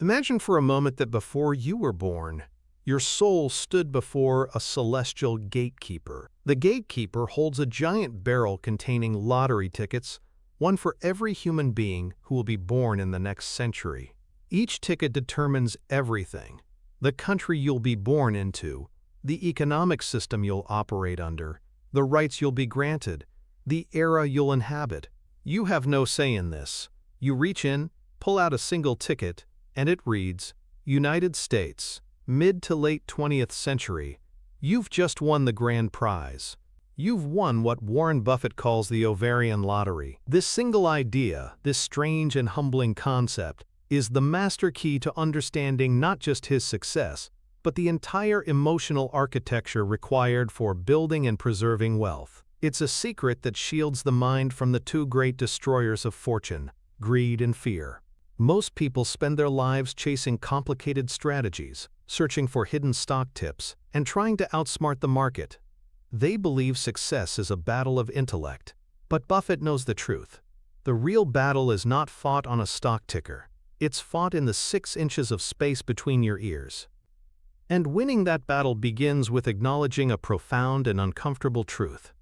Imagine for a moment that before you were born, your soul stood before a celestial gatekeeper. The gatekeeper holds a giant barrel containing lottery tickets, one for every human being who will be born in the next century. Each ticket determines everything: the country you'll be born into, the economic system you'll operate under, the rights you'll be granted, the era you'll inhabit. You have no say in this. You reach in, pull out a single ticket, and it reads, United States, mid to late 20th century. You've just won the grand prize. You've won what Warren Buffett calls the Ovarian Lottery. This single idea, this strange and humbling concept, is the master key to understanding not just his success, but the entire emotional architecture required for building and preserving wealth. It's a secret that shields the mind from the two great destroyers of fortune, greed and fear. Most people spend their lives chasing complicated strategies, searching for hidden stock tips, and trying to outsmart the market. They believe success is a battle of intellect. But Buffett knows the truth. The real battle is not fought on a stock ticker. It's fought in the 6 inches of space between your ears. And winning that battle begins with acknowledging a profound and uncomfortable truth.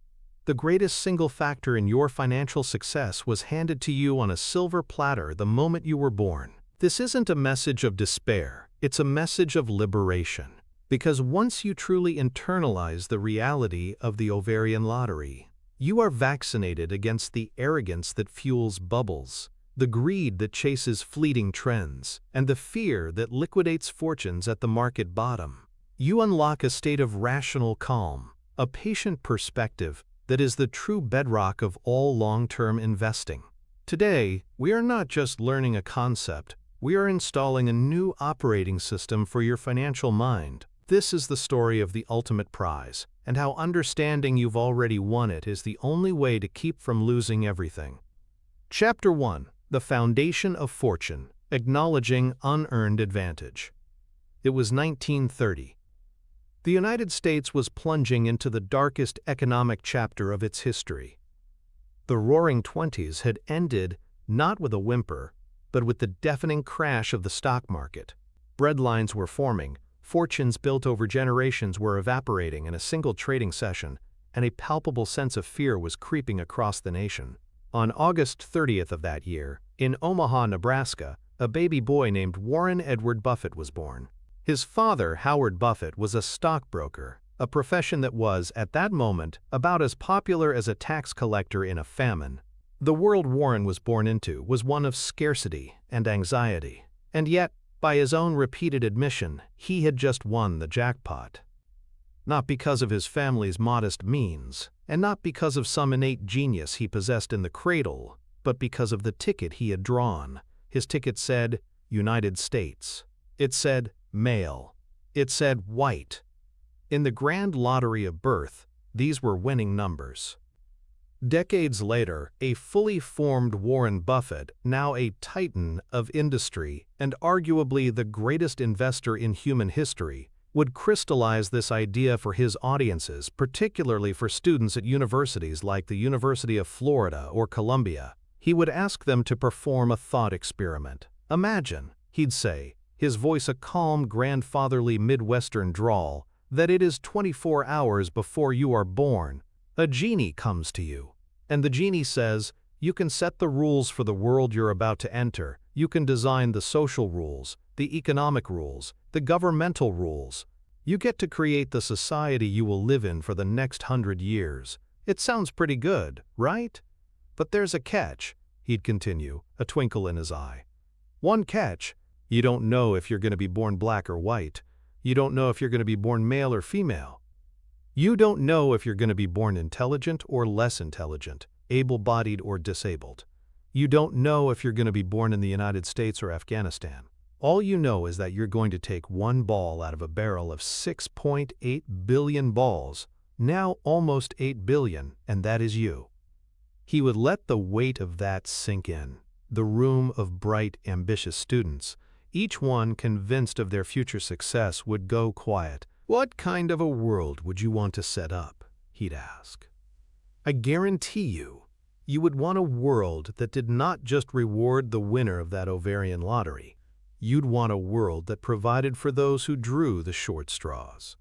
The greatest single factor in your financial success was handed to you on a silver platter the moment you were born. This isn't a message of despair, it's a message of liberation. Because once you truly internalize the reality of the Ovarian Lottery, you are vaccinated against the arrogance that fuels bubbles, the greed that chases fleeting trends, and the fear that liquidates fortunes at the market bottom. You unlock a state of rational calm, a patient perspective that is the true bedrock of all long-term investing. Today, we are not just learning a concept, we are installing a new operating system for your financial mind. This is the story of the ultimate prize, and how understanding you've already won it is the only way to keep from losing everything. Chapter 1: The Foundation of Fortune, Acknowledging Unearned Advantage. It was 1930. The United States was plunging into the darkest economic chapter of its history. The Roaring Twenties had ended not with a whimper, but with the deafening crash of the stock market. Breadlines were forming, fortunes built over generations were evaporating in a single trading session, and a palpable sense of fear was creeping across the nation. On August 30th of that year, in Omaha, Nebraska, a baby boy named Warren Edward Buffett was born. His father, Howard Buffett, was a stockbroker, a profession that was, at that moment, about as popular as a tax collector in a famine. The world Warren was born into was one of scarcity and anxiety, and yet, by his own repeated admission, he had just won the jackpot. Not because of his family's modest means, and not because of some innate genius he possessed in the cradle, but because of the ticket he had drawn. His ticket said, United States. It said, male. It said, white. In the grand lottery of birth, these were winning numbers. Decades later, a fully formed Warren Buffett, now a titan of industry and arguably the greatest investor in human history, would crystallize this idea for his audiences, particularly for students at universities like the University of Florida or Columbia. He would ask them to perform a thought experiment. Imagine, he'd say, his voice a calm, grandfatherly Midwestern drawl, that it is 24 hours before you are born. A genie comes to you, and the genie says, you can set the rules for the world you're about to enter. You can design the social rules, the economic rules, the governmental rules. You get to create the society you will live in for the next 100 years. It sounds pretty good, right? But there's a catch, he'd continue, a twinkle in his eye. One catch: you don't know if you're going to be born black or white. You don't know if you're going to be born male or female. You don't know if you're going to be born intelligent or less intelligent, able-bodied or disabled. You don't know if you're going to be born in the United States or Afghanistan. All you know is that you're going to take one ball out of a barrel of 6.8 billion balls, now almost 8 billion, and that is you. He would let the weight of that sink in. The room of bright, ambitious students, each one convinced of their future success, would go quiet. What kind of a world would you want to set up? He'd ask. I guarantee you would want a world that did not just reward the winner of that Ovarian lottery. you'd want a world that provided for those who drew the short straws.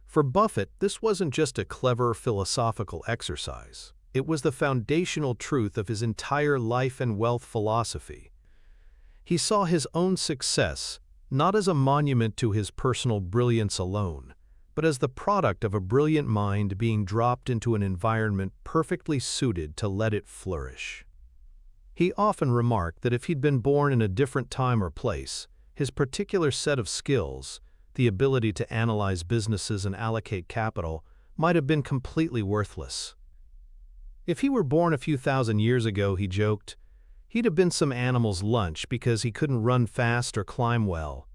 For Buffett, this wasn't just a clever philosophical exercise. It was the foundational truth of his entire life and wealth philosophy. He saw his own success not as a monument to his personal brilliance alone, but as the product of a brilliant mind being dropped into an environment perfectly suited to let it flourish. He often remarked that if he'd been born in a different time or place, his particular set of skills, the ability to analyze businesses and allocate capital, might have been completely worthless. If he were born a few thousand years ago, he joked, he'd have been some animal's lunch because he couldn't run fast or climb well.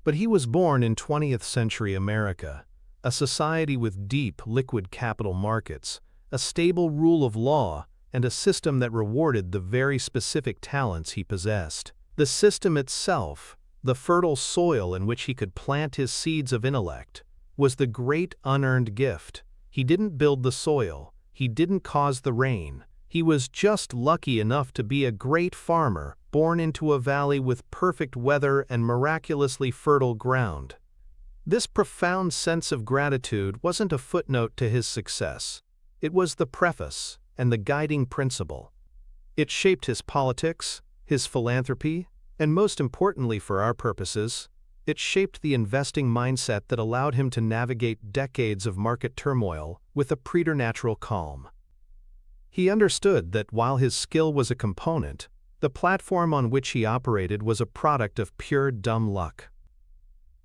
But he was born in 20th century America, a society with deep, liquid capital markets, a stable rule of law, and a system that rewarded the very specific talents he possessed. The system itself, the fertile soil in which he could plant his seeds of intellect, was the great unearned gift. He didn't build the soil, he didn't cause the rain. He was just lucky enough to be a great farmer, born into a valley with perfect weather and miraculously fertile ground. This profound sense of gratitude wasn't a footnote to his success. It was the preface and the guiding principle. It shaped his politics, his philanthropy, and most importantly for our purposes, it shaped the investing mindset that allowed him to navigate decades of market turmoil with a preternatural calm. He understood that while his skill was a component, the platform on which he operated was a product of pure dumb luck.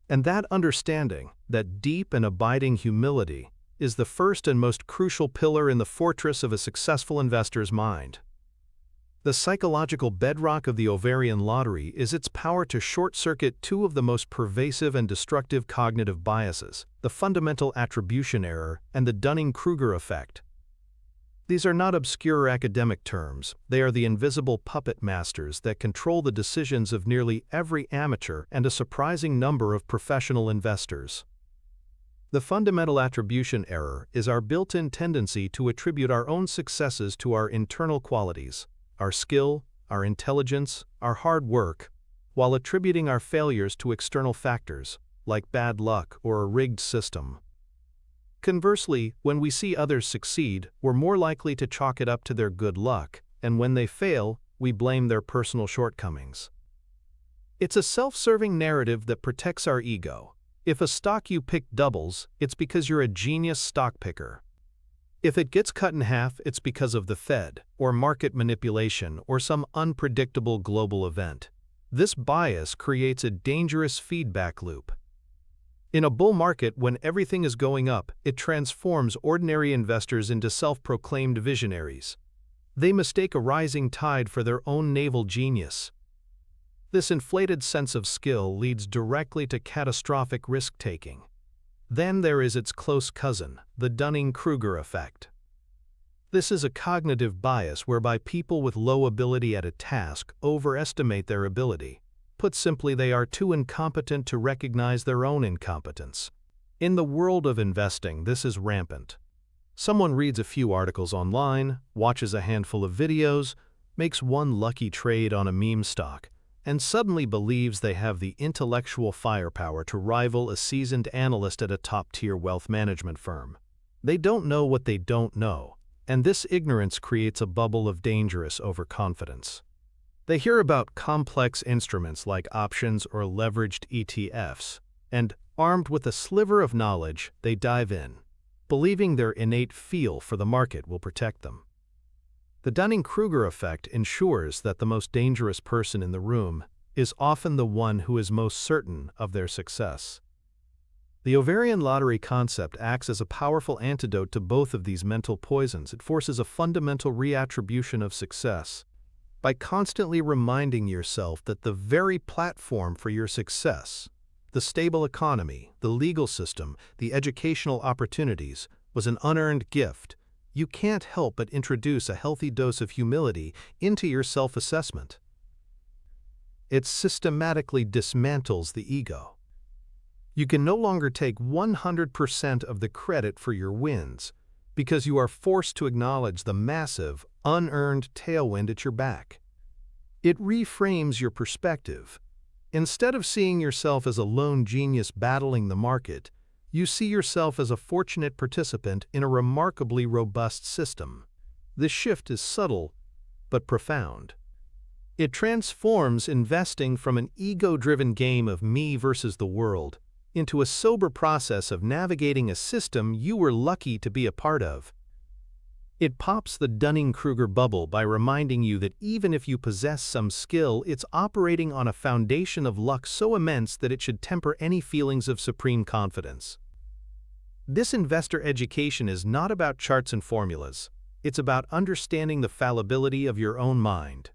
And that understanding, that deep and abiding humility, is the first and most crucial pillar in the fortress of a successful investor's mind. The psychological bedrock of the Ovarian Lottery is its power to short-circuit two of the most pervasive and destructive cognitive biases, the fundamental attribution error and the Dunning-Kruger effect. These are not obscure academic terms, they are the invisible puppet masters that control the decisions of nearly every amateur and a surprising number of professional investors. The fundamental attribution error is our built-in tendency to attribute our own successes to our internal qualities, our skill, our intelligence, our hard work, while attributing our failures to external factors, like bad luck or a rigged system. Conversely, when we see others succeed, we're more likely to chalk it up to their good luck, and when they fail, we blame their personal shortcomings. It's a self-serving narrative that protects our ego. If a stock you pick doubles, it's because you're a genius stock picker. If it gets cut in half, it's because of the Fed, or market manipulation, or some unpredictable global event. This bias creates a dangerous feedback loop. In a bull market, when everything is going up, it transforms ordinary investors into self-proclaimed visionaries. They mistake a rising tide for their own navel genius. This inflated sense of skill leads directly to catastrophic risk-taking. Then there is its close cousin, the Dunning-Kruger effect. This is a cognitive bias whereby people with low ability at a task overestimate their ability. Put simply, they are too incompetent to recognize their own incompetence. In the world of investing, this is rampant. Someone reads a few articles online, watches a handful of videos, makes one lucky trade on a meme stock, and suddenly believes they have the intellectual firepower to rival a seasoned analyst at a top-tier wealth management firm. They don't know what they don't know, and this ignorance creates a bubble of dangerous overconfidence. They hear about complex instruments like options or leveraged ETFs, and, armed with a sliver of knowledge, they dive in, believing their innate feel for the market will protect them. The Dunning-Kruger effect ensures that the most dangerous person in the room is often the one who is most certain of their success. The Ovarian Lottery concept acts as a powerful antidote to both of these mental poisons. It forces a fundamental reattribution of success. By constantly reminding yourself that the very platform for your success, the stable economy, the legal system, the educational opportunities, was an unearned gift, you can't help but introduce a healthy dose of humility into your self-assessment. It systematically dismantles the ego. You can no longer take 100% of the credit for your wins because you are forced to acknowledge the massive, unearned tailwind at your back. It reframes your perspective. Instead of seeing yourself as a lone genius battling the market, you see yourself as a fortunate participant in a remarkably robust system. This shift is subtle, but profound. It transforms investing from an ego-driven game of me versus the world into a sober process of navigating a system you were lucky to be a part of. It pops the Dunning-Kruger bubble by reminding you that even if you possess some skill, it's operating on a foundation of luck so immense that it should temper any feelings of supreme confidence. This investor education is not about charts and formulas. It's about understanding the fallibility of your own mind.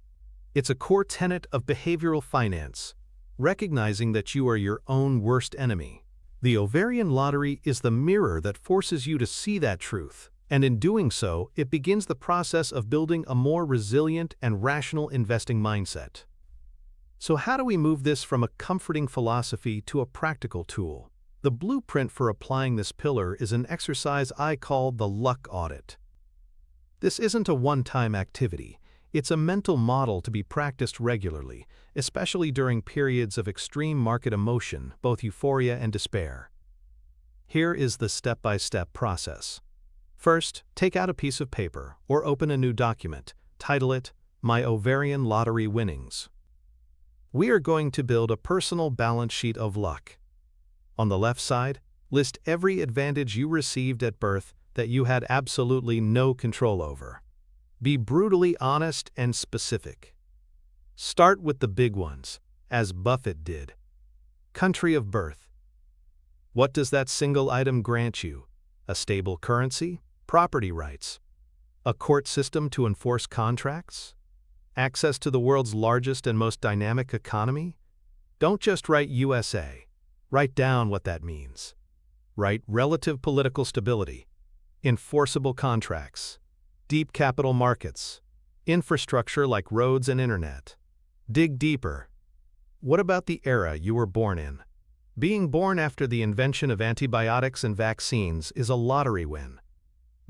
It's a core tenet of behavioral finance, recognizing that you are your own worst enemy. The Ovarian Lottery is the mirror that forces you to see that truth. And in doing so, it begins the process of building a more resilient and rational investing mindset. So how do we move this from a comforting philosophy to a practical tool? The blueprint for applying this pillar is an exercise I call the luck audit. This isn't a one-time activity. It's a mental model to be practiced regularly, especially during periods of extreme market emotion, both euphoria and despair. Here is the step-by-step process. First, take out a piece of paper or open a new document. Title it, My Ovarian Lottery Winnings. We are going to build a personal balance sheet of luck. On the left side, list every advantage you received at birth that you had absolutely no control over. Be brutally honest and specific. Start with the big ones, as Buffett did. Country of birth. What does that single item grant you? A stable currency? Property rights? A court system to enforce contracts? Access to the world's largest and most dynamic economy? Don't just write USA. Write down what that means. Write relative political stability, enforceable contracts, deep capital markets, infrastructure like roads and internet. Dig deeper. What about the era you were born in? Being born after the invention of antibiotics and vaccines is a lottery win.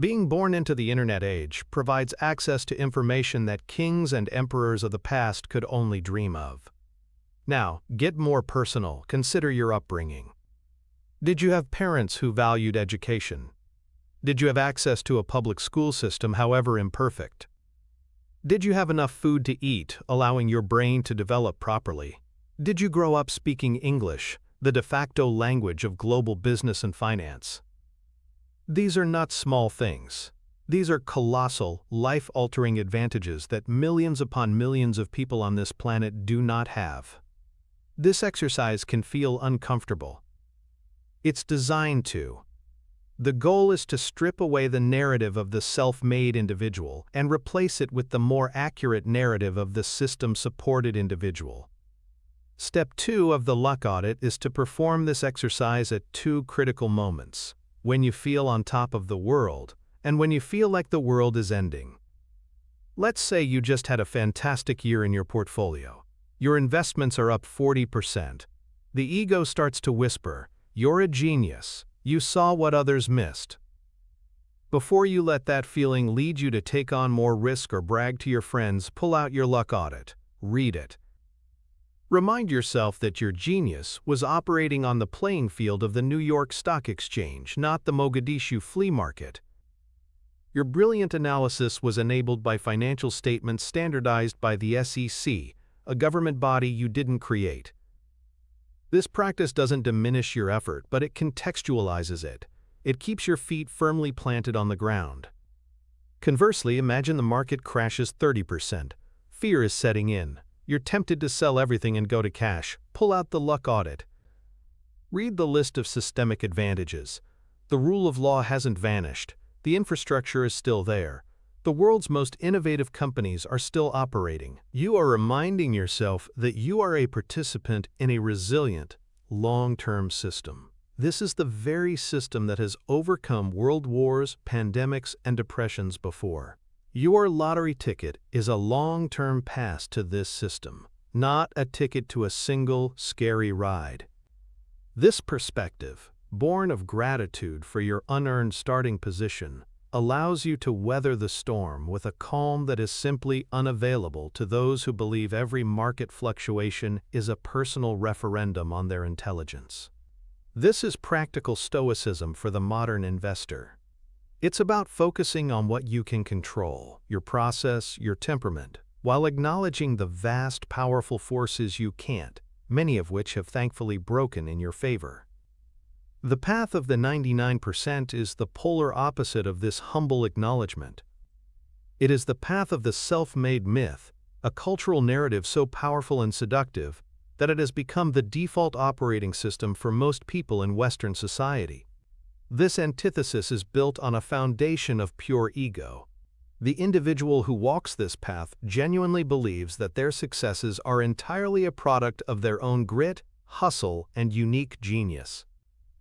Being born into the internet age provides access to information that kings and emperors of the past could only dream of. Now, get more personal. Consider your upbringing. Did you have parents who valued education? Did you have access to a public school system, however imperfect? Did you have enough food to eat, allowing your brain to develop properly? Did you grow up speaking English, the de facto language of global business and finance? These are not small things. These are colossal, life-altering advantages that millions upon millions of people on this planet do not have. This exercise can feel uncomfortable. It's designed to. The goal is to strip away the narrative of the self-made individual and replace it with the more accurate narrative of the system-supported individual. Step 2 of the luck audit is to perform this exercise at 2 critical moments: when you feel on top of the world and when you feel like the world is ending. Let's say you just had a fantastic year in your portfolio. Your investments are up 40%. The ego starts to whisper, "You're a genius. You saw what others missed." Before you let that feeling lead you to take on more risk or brag to your friends, pull out your luck audit. Read it. Remind yourself that your genius was operating on the playing field of the New York Stock Exchange, not the Mogadishu flea market. Your brilliant analysis was enabled by financial statements standardized by the SEC, a government body you didn't create. This practice doesn't diminish your effort, but it contextualizes it. It keeps your feet firmly planted on the ground. Conversely, imagine the market crashes 30%. Fear is setting in. You're tempted to sell everything and go to cash. Pull out the luck audit. Read the list of systemic advantages. The rule of law hasn't vanished. The infrastructure is still there. The world's most innovative companies are still operating. You are reminding yourself that you are a participant in a resilient, long-term system. This is the very system that has overcome world wars, pandemics, and depressions before. Your lottery ticket is a long-term pass to this system, not a ticket to a single, scary ride. This perspective, born of gratitude for your unearned starting position, allows you to weather the storm with a calm that is simply unavailable to those who believe every market fluctuation is a personal referendum on their intelligence. This is practical stoicism for the modern investor. It's about focusing on what you can control, your process, your temperament, while acknowledging the vast, powerful forces you can't, many of which have thankfully broken in your favor. The path of the 99% is the polar opposite of this humble acknowledgement. It is the path of the self-made myth, a cultural narrative so powerful and seductive that it has become the default operating system for most people in Western society. This antithesis is built on a foundation of pure ego. The individual who walks this path genuinely believes that their successes are entirely a product of their own grit, hustle, and unique genius.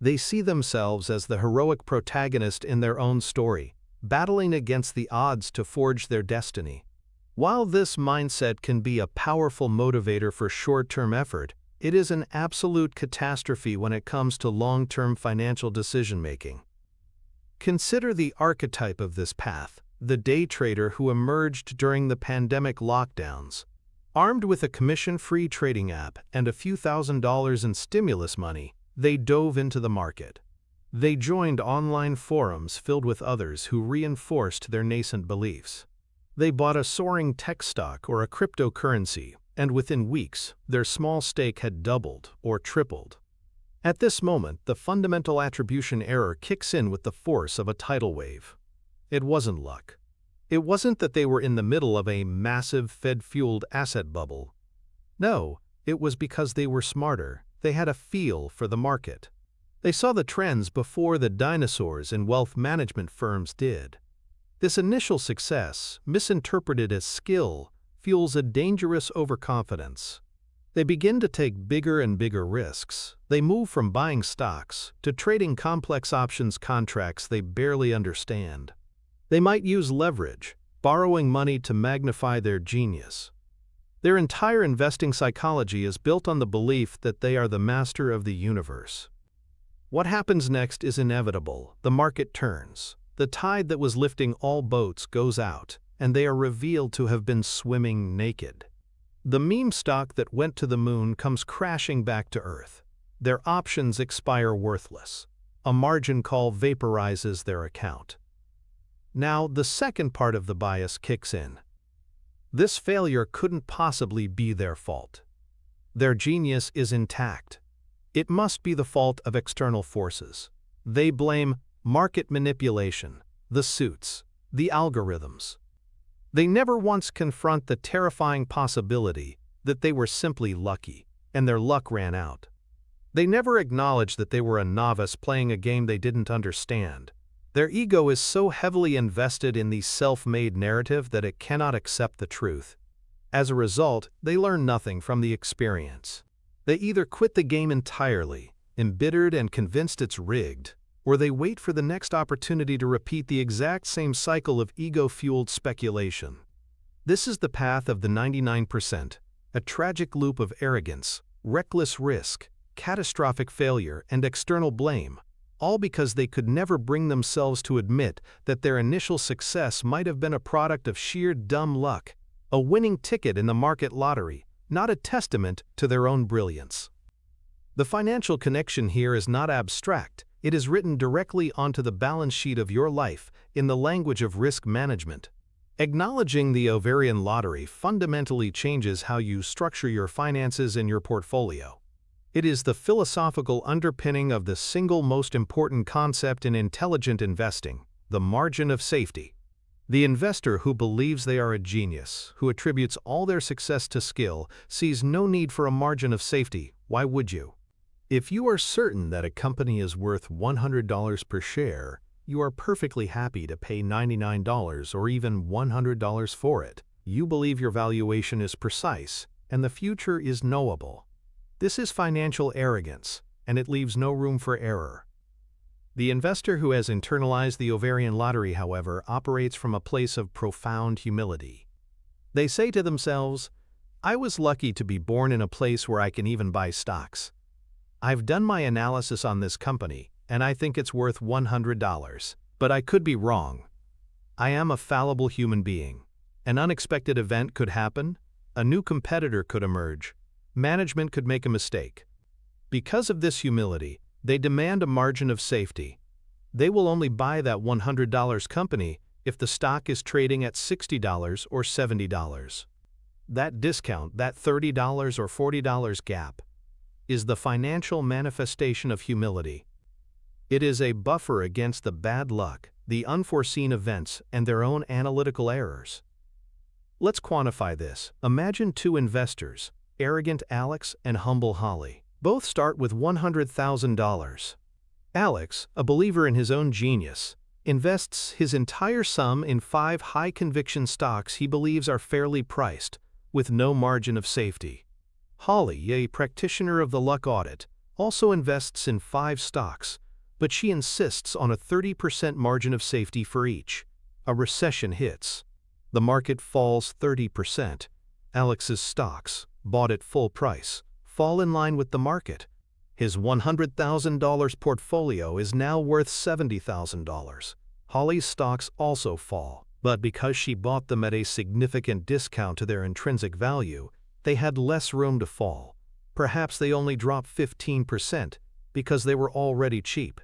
They see themselves as the heroic protagonist in their own story, battling against the odds to forge their destiny. While this mindset can be a powerful motivator for short-term effort, it is an absolute catastrophe when it comes to long-term financial decision-making. Consider the archetype of this path, the day trader who emerged during the pandemic lockdowns. Armed with a commission-free trading app and a few $1,000s in stimulus money, they dove into the market. They joined online forums filled with others who reinforced their nascent beliefs. They bought a soaring tech stock or a cryptocurrency, and within weeks, their small stake had doubled or tripled. At this moment, the fundamental attribution error kicks in with the force of a tidal wave. It wasn't luck. It wasn't that they were in the middle of a massive Fed-fueled asset bubble. No, it was because they were smarter. They had a feel for the market. They saw the trends before the dinosaurs in wealth management firms did. This initial success, misinterpreted as skill, fuels a dangerous overconfidence. They begin to take bigger and bigger risks. They move from buying stocks to trading complex options contracts they barely understand. They might use leverage, borrowing money to magnify their genius. Their entire investing psychology is built on the belief that they are the master of the universe. What happens next is inevitable. The market turns. The tide that was lifting all boats goes out, and they are revealed to have been swimming naked. The meme stock that went to the moon comes crashing back to earth. Their options expire worthless. A margin call vaporizes their account. Now, the second part of the bias kicks in. This failure couldn't possibly be their fault. Their genius is intact. It must be the fault of external forces. They blame market manipulation, the suits, the algorithms. They never once confront the terrifying possibility that they were simply lucky, and their luck ran out. They never acknowledge that they were a novice playing a game they didn't understand. Their ego is so heavily invested in the self-made narrative that it cannot accept the truth. As a result, they learn nothing from the experience. They either quit the game entirely, embittered and convinced it's rigged, or they wait for the next opportunity to repeat the exact same cycle of ego-fueled speculation. This is the path of the 99%, a tragic loop of arrogance, reckless risk, catastrophic failure, and external blame, all because they could never bring themselves to admit that their initial success might have been a product of sheer dumb luck, a winning ticket in the market lottery, not a testament to their own brilliance. The financial connection here is not abstract. It is written directly onto the balance sheet of your life in the language of risk management. Acknowledging the Ovarian Lottery fundamentally changes how you structure your finances and your portfolio. It is the philosophical underpinning of the single most important concept in intelligent investing, the margin of safety. The investor who believes they are a genius, who attributes all their success to skill, sees no need for a margin of safety. Why would you? If you are certain that a company is worth $100 per share, you are perfectly happy to pay $99 or even $100 for it. You believe your valuation is precise and the future is knowable. This is financial arrogance, and it leaves no room for error. The investor who has internalized the Ovarian Lottery, however, operates from a place of profound humility. They say to themselves, "I was lucky to be born in a place where I can even buy stocks. I've done my analysis on this company, and I think it's worth $100, but I could be wrong. I am a fallible human being. An unexpected event could happen, a new competitor could emerge, management could make a mistake. Because of this humility, they demand a margin of safety. They will only buy that $100 company if the stock is trading at $60 or $70. That discount, that $30 or $40 gap, is the financial manifestation of humility. It is a buffer against the bad luck, the unforeseen events, and their own analytical errors. Let's quantify this. Imagine two investors, arrogant Alex and humble Holly. Both start with $100,000. Alex, a believer in his own genius, invests his entire sum in 5 high-conviction stocks he believes are fairly priced, with no margin of safety. Holly, a practitioner of the luck audit, also invests in 5 stocks, but she insists on a 30% margin of safety for each. A recession hits. The market falls 30%. Alex's stocks, bought at full price, fall in line with the market. His $100,000 portfolio is now worth $70,000. Holly's stocks also fall, but because she bought them at a significant discount to their intrinsic value, they had less room to fall. Perhaps they only dropped 15% because they were already cheap.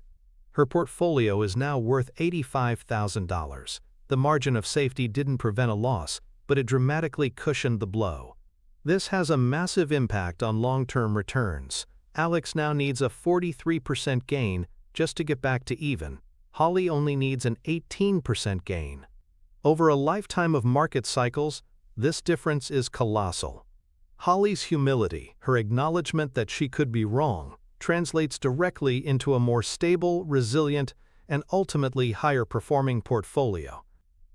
Her portfolio is now worth $85,000. The margin of safety didn't prevent a loss, but it dramatically cushioned the blow. This has a massive impact on long-term returns. Alex now needs a 43% gain just to get back to even. Holly only needs an 18% gain. Over a lifetime of market cycles, this difference is colossal. Holly's humility, her acknowledgement that she could be wrong, translates directly into a more stable, resilient, and ultimately higher-performing portfolio.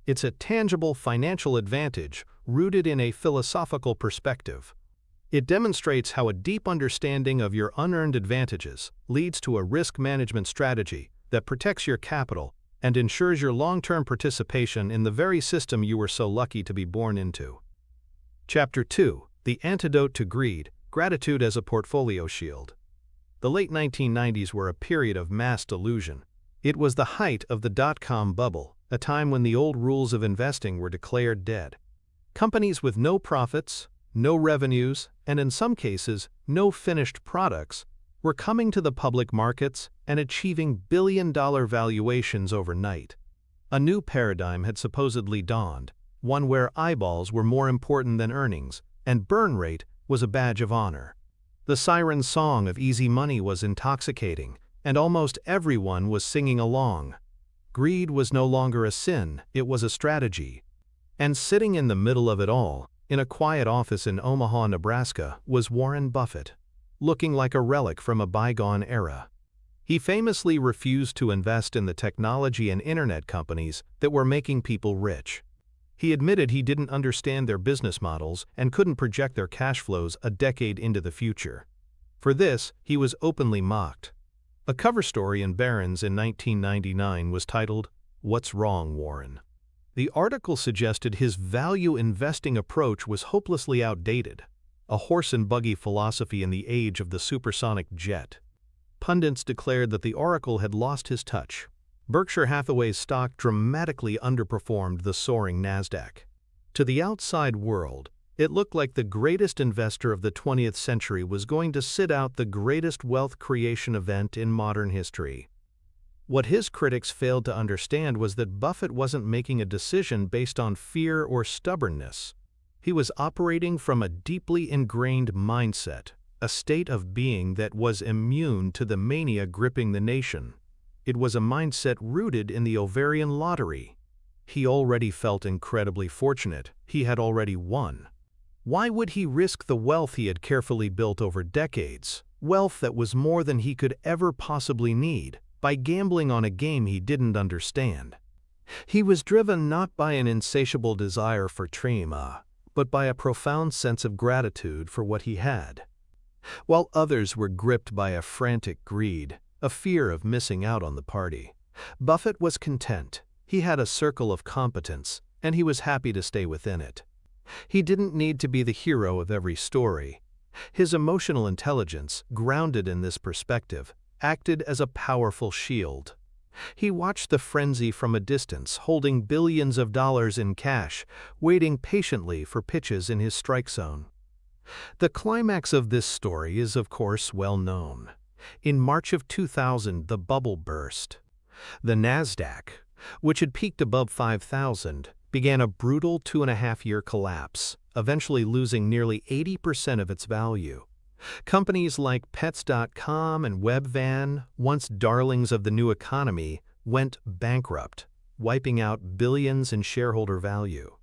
It's a tangible financial advantage rooted in a philosophical perspective. It demonstrates how a deep understanding of your unearned advantages leads to a risk management strategy that protects your capital and ensures your long-term participation in the very system you were so lucky to be born into. Chapter 2: The Antidote to Greed, Gratitude as a Portfolio Shield. The late 1990s were a period of mass delusion. It was the height of the dot-com bubble, a time when the old rules of investing were declared dead. Companies with no profits, no revenues, and in some cases, no finished products, were coming to the public markets and achieving billion-dollar valuations overnight. A new paradigm had supposedly dawned, one where eyeballs were more important than earnings, and burn rate was a badge of honor. The siren song of easy money was intoxicating, and almost everyone was singing along. Greed was no longer a sin, it was a strategy. And sitting in the middle of it all, in a quiet office in Omaha, Nebraska, was Warren Buffett, looking like a relic from a bygone era. He famously refused to invest in the technology and internet companies that were making people rich. He admitted he didn't understand their business models and couldn't project their cash flows a decade into the future. For this, he was openly mocked. A cover story in Barron's in 1999 was titled, "What's Wrong, Warren?" The article suggested his value investing approach was hopelessly outdated, a horse-and-buggy philosophy in the age of the supersonic jet. Pundits declared that the oracle had lost his touch. Berkshire Hathaway's stock dramatically underperformed the soaring Nasdaq. To the outside world, it looked like the greatest investor of the 20th century was going to sit out the greatest wealth creation event in modern history. What his critics failed to understand was that Buffett wasn't making a decision based on fear or stubbornness. He was operating from a deeply ingrained mindset, a state of being that was immune to the mania gripping the nation. It was a mindset rooted in the Ovarian Lottery. He already felt incredibly fortunate. He had already won. Why would he risk the wealth he had carefully built over decades, wealth that was more than he could ever possibly need, by gambling on a game he didn't understand? He was driven not by an insatiable desire for trema, but by a profound sense of gratitude for what he had. While others were gripped by a frantic greed, a fear of missing out on the party, Buffett was content. He had a circle of competence, and he was happy to stay within it. He didn't need to be the hero of every story. His emotional intelligence, grounded in this perspective, acted as a powerful shield. He watched the frenzy from a distance, holding billions of dollars in cash, waiting patiently for pitches in his strike zone. The climax of this story is, of course, well known. In March of 2000, the bubble burst. The Nasdaq, which had peaked above 5,000, began a brutal 2.5-year collapse, eventually losing nearly 80% of its value. Companies like Pets.com and Webvan, once darlings of the new economy, went bankrupt, wiping out billions in shareholder value.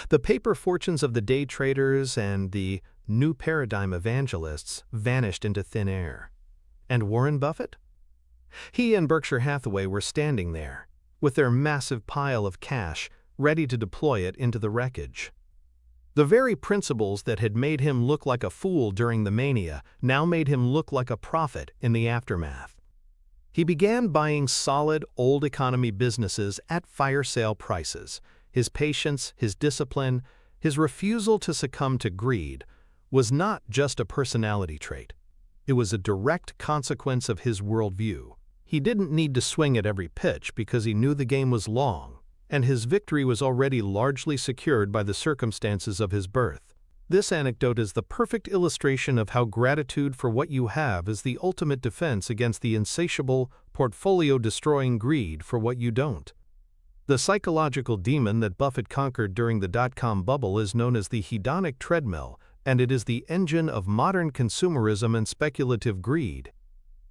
The paper fortunes of the day traders and the new paradigm evangelists vanished into thin air. And Warren Buffett? He and Berkshire Hathaway were standing there, with their massive pile of cash, ready to deploy it into the wreckage. The very principles that had made him look like a fool during the mania now made him look like a prophet in the aftermath. He began buying solid, old economy businesses at fire sale prices. His patience, his discipline, his refusal to succumb to greed was not just a personality trait. It was a direct consequence of his worldview. He didn't need to swing at every pitch because he knew the game was long, and his victory was already largely secured by the circumstances of his birth. This anecdote is the perfect illustration of how gratitude for what you have is the ultimate defense against the insatiable, portfolio-destroying greed for what you don't. The psychological demon that Buffett conquered during the dot-com bubble is known as the hedonic treadmill, and it is the engine of modern consumerism and speculative greed.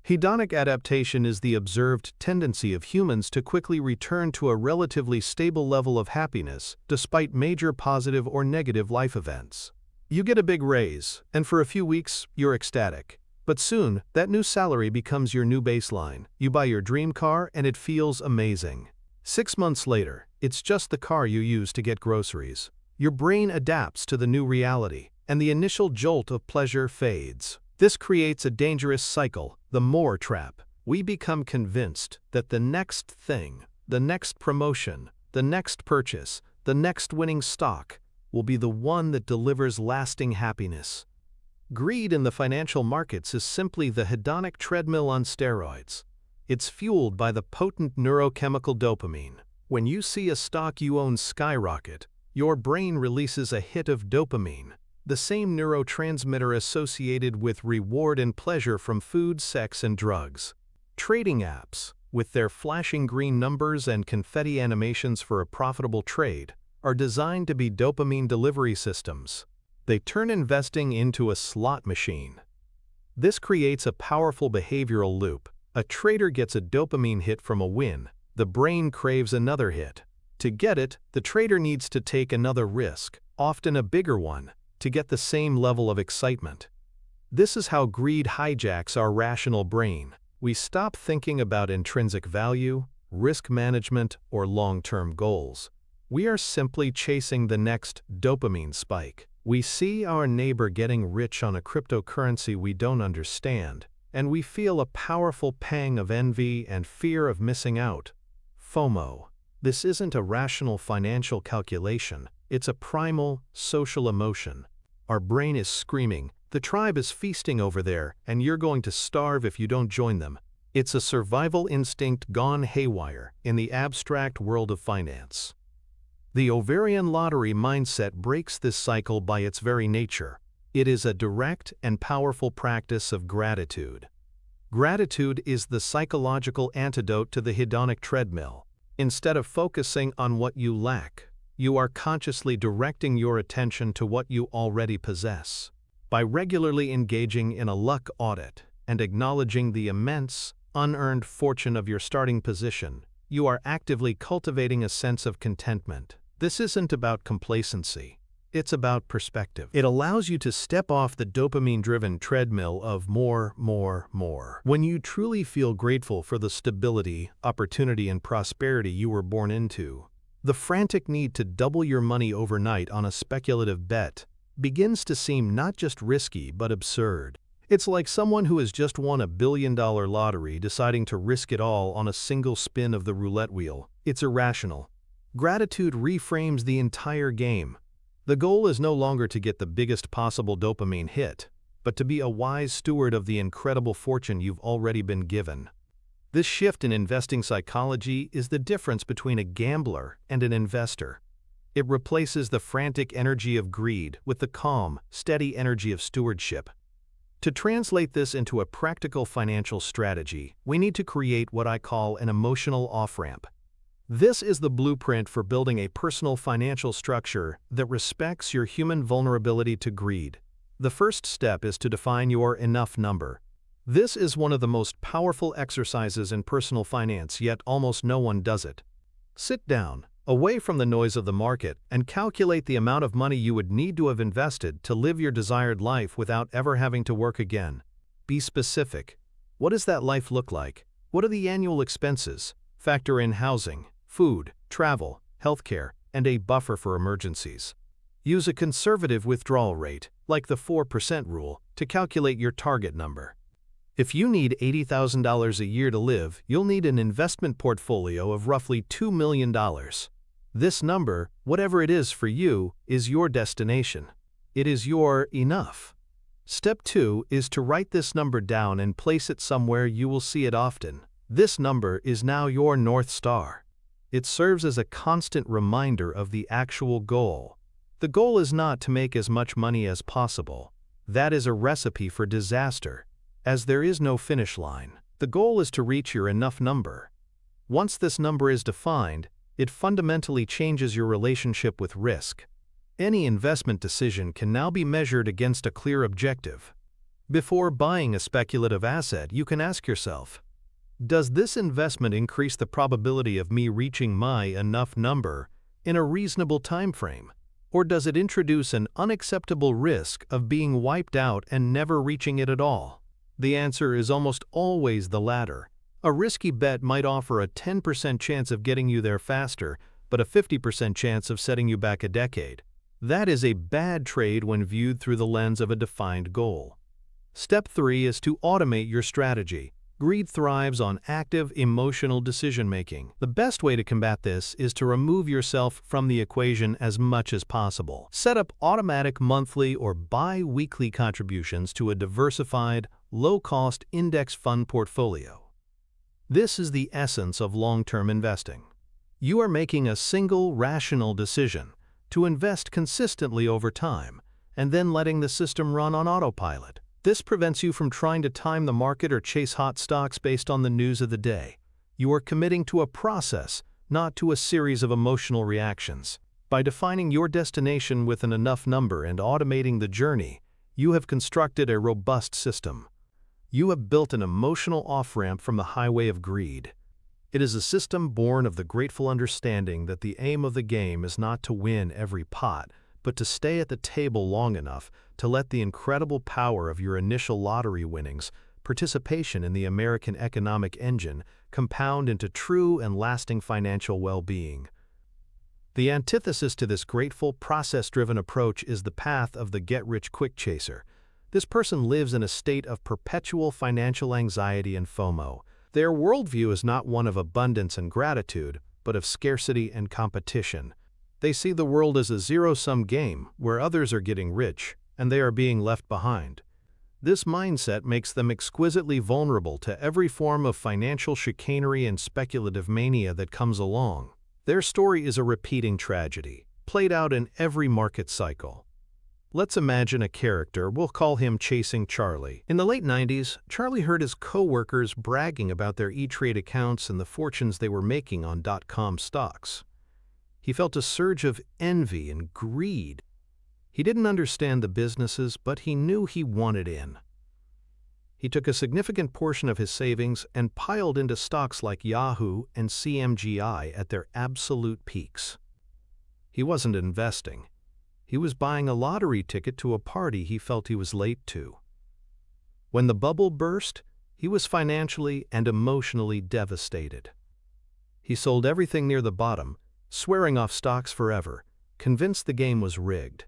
Hedonic adaptation is the observed tendency of humans to quickly return to a relatively stable level of happiness despite major positive or negative life events. You get a big raise, and for a few weeks, you're ecstatic. But soon, that new salary becomes your new baseline. You buy your dream car, and it feels amazing. 6 months later, it's just the car you use to get groceries. Your brain adapts to the new reality, and the initial jolt of pleasure fades. This creates a dangerous cycle, the more trap. We become convinced that the next thing, the next promotion, the next purchase, the next winning stock will be the one that delivers lasting happiness. Greed in the financial markets is simply the hedonic treadmill on steroids. It's fueled by the potent neurochemical dopamine. When you see a stock you own skyrocket, your brain releases a hit of dopamine, the same neurotransmitter associated with reward and pleasure from food, sex, and drugs. Trading apps, with their flashing green numbers and confetti animations for a profitable trade, are designed to be dopamine delivery systems. They turn investing into a slot machine. This creates a powerful behavioral loop. A trader gets a dopamine hit from a win. The brain craves another hit. To get it, the trader needs to take another risk, often a bigger one, to get the same level of excitement. This is how greed hijacks our rational brain. We stop thinking about intrinsic value, risk management, or long-term goals. We are simply chasing the next dopamine spike. We see our neighbor getting rich on a cryptocurrency we don't understand, and we feel a powerful pang of envy and fear of missing out. FOMO. This isn't a rational financial calculation. It's a primal, social emotion. Our brain is screaming, the tribe is feasting over there, and you're going to starve if you don't join them. It's a survival instinct gone haywire in the abstract world of finance. The Ovarian Lottery mindset breaks this cycle by its very nature. It is a direct and powerful practice of gratitude. Gratitude is the psychological antidote to the hedonic treadmill. Instead of focusing on what you lack, you are consciously directing your attention to what you already possess. By regularly engaging in a luck audit and acknowledging the immense, unearned fortune of your starting position, you are actively cultivating a sense of contentment. This isn't about complacency. It's about perspective. It allows you to step off the dopamine-driven treadmill of more. When you truly feel grateful for the stability, opportunity, and prosperity you were born into, the frantic need to double your money overnight on a speculative bet begins to seem not just risky but absurd. It's like someone who has just won a billion-dollar lottery deciding to risk it all on a single spin of the roulette wheel. It's irrational. Gratitude reframes the entire game. The goal is no longer to get the biggest possible dopamine hit, but to be a wise steward of the incredible fortune you've already been given. This shift in investing psychology is the difference between a gambler and an investor. It replaces the frantic energy of greed with the calm, steady energy of stewardship. To translate this into a practical financial strategy, we need to create what I call an emotional off-ramp. This is the blueprint for building a personal financial structure that respects your human vulnerability to greed. The first step is to define your enough number. This is one of the most powerful exercises in personal finance, yet almost no one does it. Sit down, away from the noise of the market, and calculate the amount of money you would need to have invested to live your desired life without ever having to work again. Be specific. What does that life look like? What are the annual expenses? Factor in housing, food, travel, healthcare, and a buffer for emergencies. Use a conservative withdrawal rate, like the 4% rule, to calculate your target number. If you need $80,000 a year to live, you'll need an investment portfolio of roughly $2 million. This number, whatever it is for you, is your destination. It is your enough. Step 2 is to write this number down and place it somewhere you will see it often. This number is now your North Star. It serves as a constant reminder of the actual goal. The goal is not to make as much money as possible. That is a recipe for disaster, as there is no finish line. The goal is to reach your enough number. Once this number is defined, it fundamentally changes your relationship with risk. Any investment decision can now be measured against a clear objective. Before buying a speculative asset, you can ask yourself, does this investment increase the probability of me reaching my enough number in a reasonable time frame? Or does it introduce an unacceptable risk of being wiped out and never reaching it at all? The answer is almost always the latter. A risky bet might offer a 10% chance of getting you there faster, but a 50% chance of setting you back a decade. That is a bad trade when viewed through the lens of a defined goal. Step 3 is to automate your strategy. Greed thrives on active, emotional decision-making. The best way to combat this is to remove yourself from the equation as much as possible. Set up automatic monthly or bi-weekly contributions to a diversified, low-cost index fund portfolio. This is the essence of long-term investing. You are making a single, rational decision to invest consistently over time and then letting the system run on autopilot. This prevents you from trying to time the market or chase hot stocks based on the news of the day. You are committing to a process, not to a series of emotional reactions. By defining your destination with an enough number and automating the journey, you have constructed a robust system. You have built an emotional off-ramp from the highway of greed. It is a system born of the grateful understanding that the aim of the game is not to win every pot, but to stay at the table long enough to let the incredible power of your initial lottery winnings, participation in the American economic engine, compound into true and lasting financial well-being. The antithesis to this grateful, process-driven approach is the path of the get-rich-quick chaser. This person lives in a state of perpetual financial anxiety and FOMO. Their worldview is not one of abundance and gratitude, but of scarcity and competition. They see the world as a zero-sum game where others are getting rich and they are being left behind. This mindset makes them exquisitely vulnerable to every form of financial chicanery and speculative mania that comes along. Their story is a repeating tragedy, played out in every market cycle. Let's imagine a character, we'll call him Chasing Charlie. In the late 90s, Charlie heard his co-workers bragging about their E-Trade accounts and the fortunes they were making on .com stocks. He felt a surge of envy and greed. He didn't understand the businesses, but he knew he wanted in. He took a significant portion of his savings and piled into stocks like Yahoo and CMGI at their absolute peaks. He wasn't investing. He was buying a lottery ticket to a party he felt he was late to. When the bubble burst, he was financially and emotionally devastated. He sold everything near the bottom, swearing off stocks forever, convinced the game was rigged.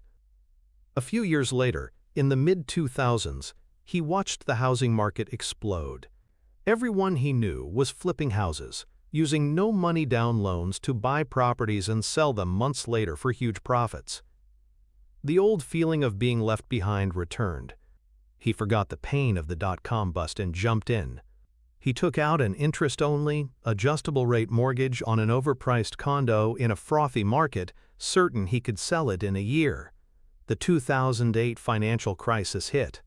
A few years later, in the mid-2000s, he watched the housing market explode. Everyone he knew was flipping houses, using no money-down loans to buy properties and sell them months later for huge profits. The old feeling of being left behind returned. He forgot the pain of the .com bust and jumped in. He took out an interest-only, adjustable-rate mortgage on an overpriced condo in a frothy market, certain he could sell it in a year. The 2008 financial crisis hit.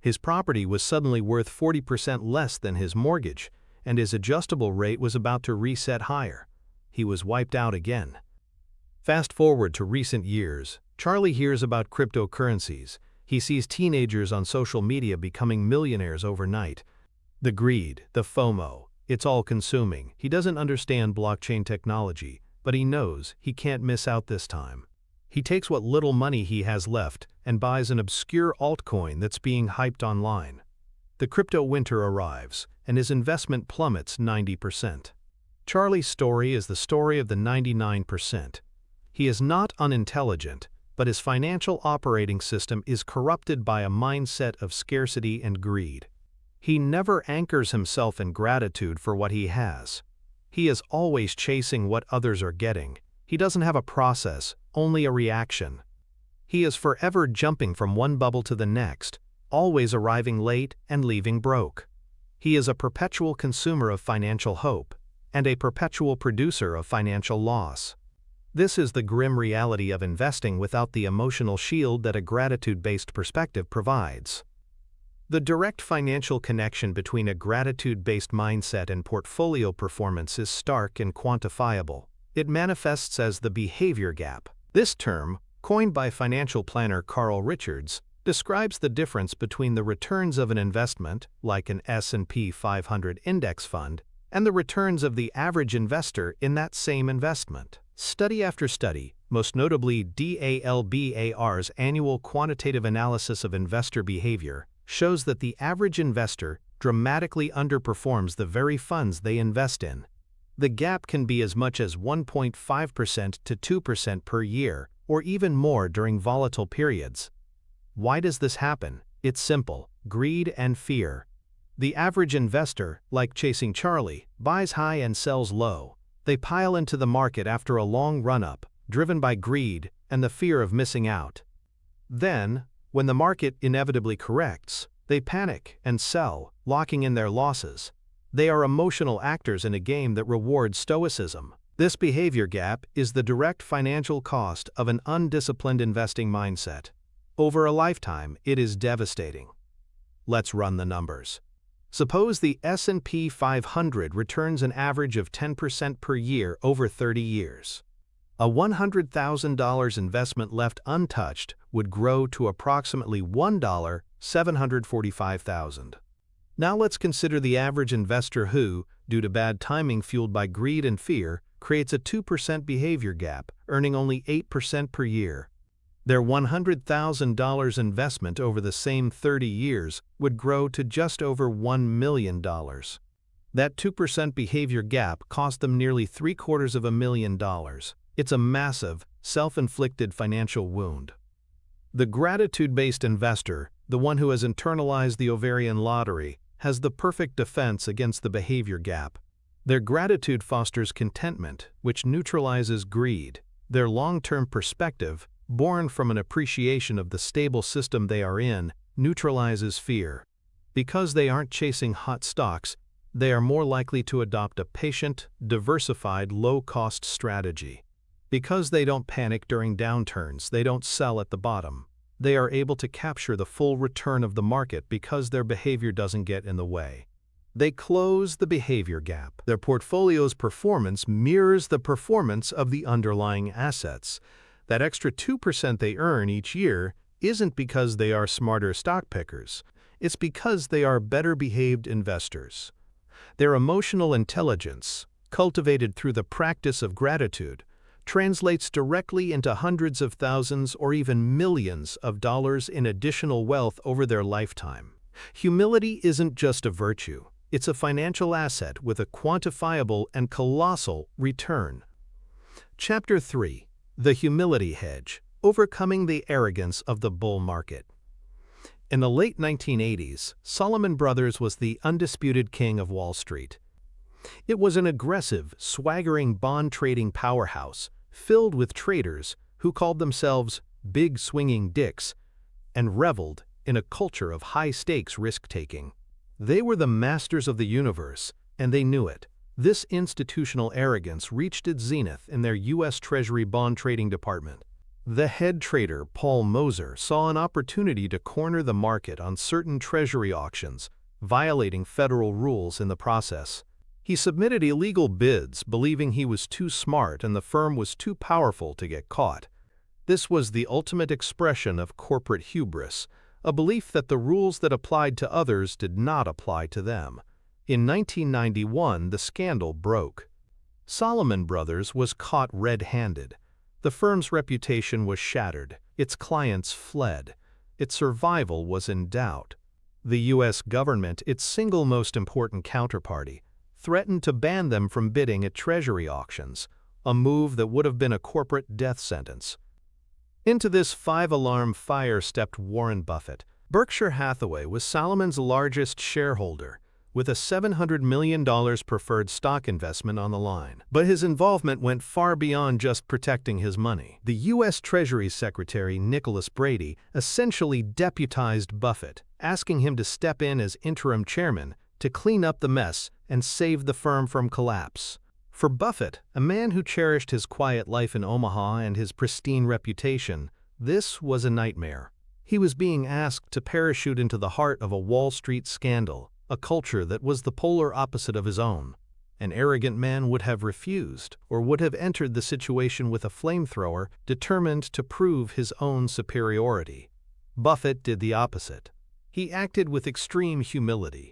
His property was suddenly worth 40% less than his mortgage, and his adjustable rate was about to reset higher. He was wiped out again. Fast forward to recent years, Charlie hears about cryptocurrencies. He sees teenagers on social media becoming millionaires overnight. The greed, the FOMO, it's all-consuming. He doesn't understand blockchain technology, but he knows he can't miss out this time. He takes what little money he has left and buys an obscure altcoin that's being hyped online. The crypto winter arrives, and his investment plummets 90%. Charlie's story is the story of the 99%. He is not unintelligent, but his financial operating system is corrupted by a mindset of scarcity and greed. He never anchors himself in gratitude for what he has. He is always chasing what others are getting. He doesn't have a process, only a reaction. He is forever jumping from one bubble to the next, always arriving late and leaving broke. He is a perpetual consumer of financial hope, and a perpetual producer of financial loss. This is the grim reality of investing without the emotional shield that a gratitude-based perspective provides. The direct financial connection between a gratitude-based mindset and portfolio performance is stark and quantifiable. It manifests as the behavior gap. This term, coined by financial planner Carl Richards, describes the difference between the returns of an investment, like an S&P 500 index fund, and the returns of the average investor in that same investment. Study after study, most notably DALBAR's annual quantitative analysis of investor behavior, shows that the average investor dramatically underperforms the very funds they invest in. The gap can be as much as 1.5% to 2% per year, or even more during volatile periods. Why does this happen? It's simple: greed and fear. The average investor, like chasing Charlie, buys high and sells low. They pile into the market after a long run-up, driven by greed and the fear of missing out. Then, when the market inevitably corrects, they panic and sell, locking in their losses. They are emotional actors in a game that rewards stoicism. This behavior gap is the direct financial cost of an undisciplined investing mindset. Over a lifetime, it is devastating. Let's run the numbers. Suppose the S&P 500 returns an average of 10% per year over 30 years. A $100,000 investment left untouched would grow to approximately $745,000. Now let's consider the average investor who, due to bad timing fueled by greed and fear, creates a 2% behavior gap, earning only 8% per year. Their $100,000 investment over the same 30 years would grow to just over $1 million. That 2% behavior gap cost them nearly $750,000. It's a massive, self-inflicted financial wound. The gratitude-based investor, the one who has internalized the Ovarian Lottery, has the perfect defense against the behavior gap. Their gratitude fosters contentment, which neutralizes greed. Their long-term perspective, born from an appreciation of the stable system they are in, neutralizes fear. Because they aren't chasing hot stocks, they are more likely to adopt a patient, diversified, low-cost strategy. Because they don't panic during downturns, they don't sell at the bottom. They are able to capture the full return of the market because their behavior doesn't get in the way. They close the behavior gap. Their portfolio's performance mirrors the performance of the underlying assets. That extra 2% they earn each year isn't because they are smarter stock pickers. It's because they are better behaved investors. Their emotional intelligence, cultivated through the practice of gratitude, translates directly into hundreds of thousands or even millions of dollars in additional wealth over their lifetime. Humility isn't just a virtue. It's a financial asset with a quantifiable and colossal return. Chapter 3. The Humility Hedge, Overcoming the Arrogance of the Bull Market. In the late 1980s, Salomon Brothers was the undisputed king of Wall Street. It was an aggressive, swaggering bond-trading powerhouse filled with traders who called themselves big swinging dicks and reveled in a culture of high-stakes risk-taking. They were the masters of the universe, and they knew it. This institutional arrogance reached its zenith in their U.S. Treasury bond trading department. The head trader, Paul Moser, saw an opportunity to corner the market on certain Treasury auctions, violating federal rules in the process. He submitted illegal bids, believing he was too smart and the firm was too powerful to get caught. This was the ultimate expression of corporate hubris, a belief that the rules that applied to others did not apply to them. In 1991, the scandal broke. Salomon Brothers was caught red-handed. The firm's reputation was shattered, its clients fled, its survival was in doubt. The U.S. government, its single most important counterparty, threatened to ban them from bidding at Treasury auctions, a move that would have been a corporate death sentence. Into this five-alarm fire stepped Warren Buffett. Berkshire Hathaway was Salomon's largest shareholder, with a $700 million preferred stock investment on the line. But his involvement went far beyond just protecting his money. The U.S. Treasury Secretary Nicholas Brady essentially deputized Buffett, asking him to step in as interim chairman to clean up the mess and save the firm from collapse. For Buffett, a man who cherished his quiet life in Omaha and his pristine reputation, this was a nightmare. He was being asked to parachute into the heart of a Wall Street scandal, a culture that was the polar opposite of his own. An arrogant man would have refused, or would have entered the situation with a flamethrower, determined to prove his own superiority. Buffett did the opposite. He acted with extreme humility.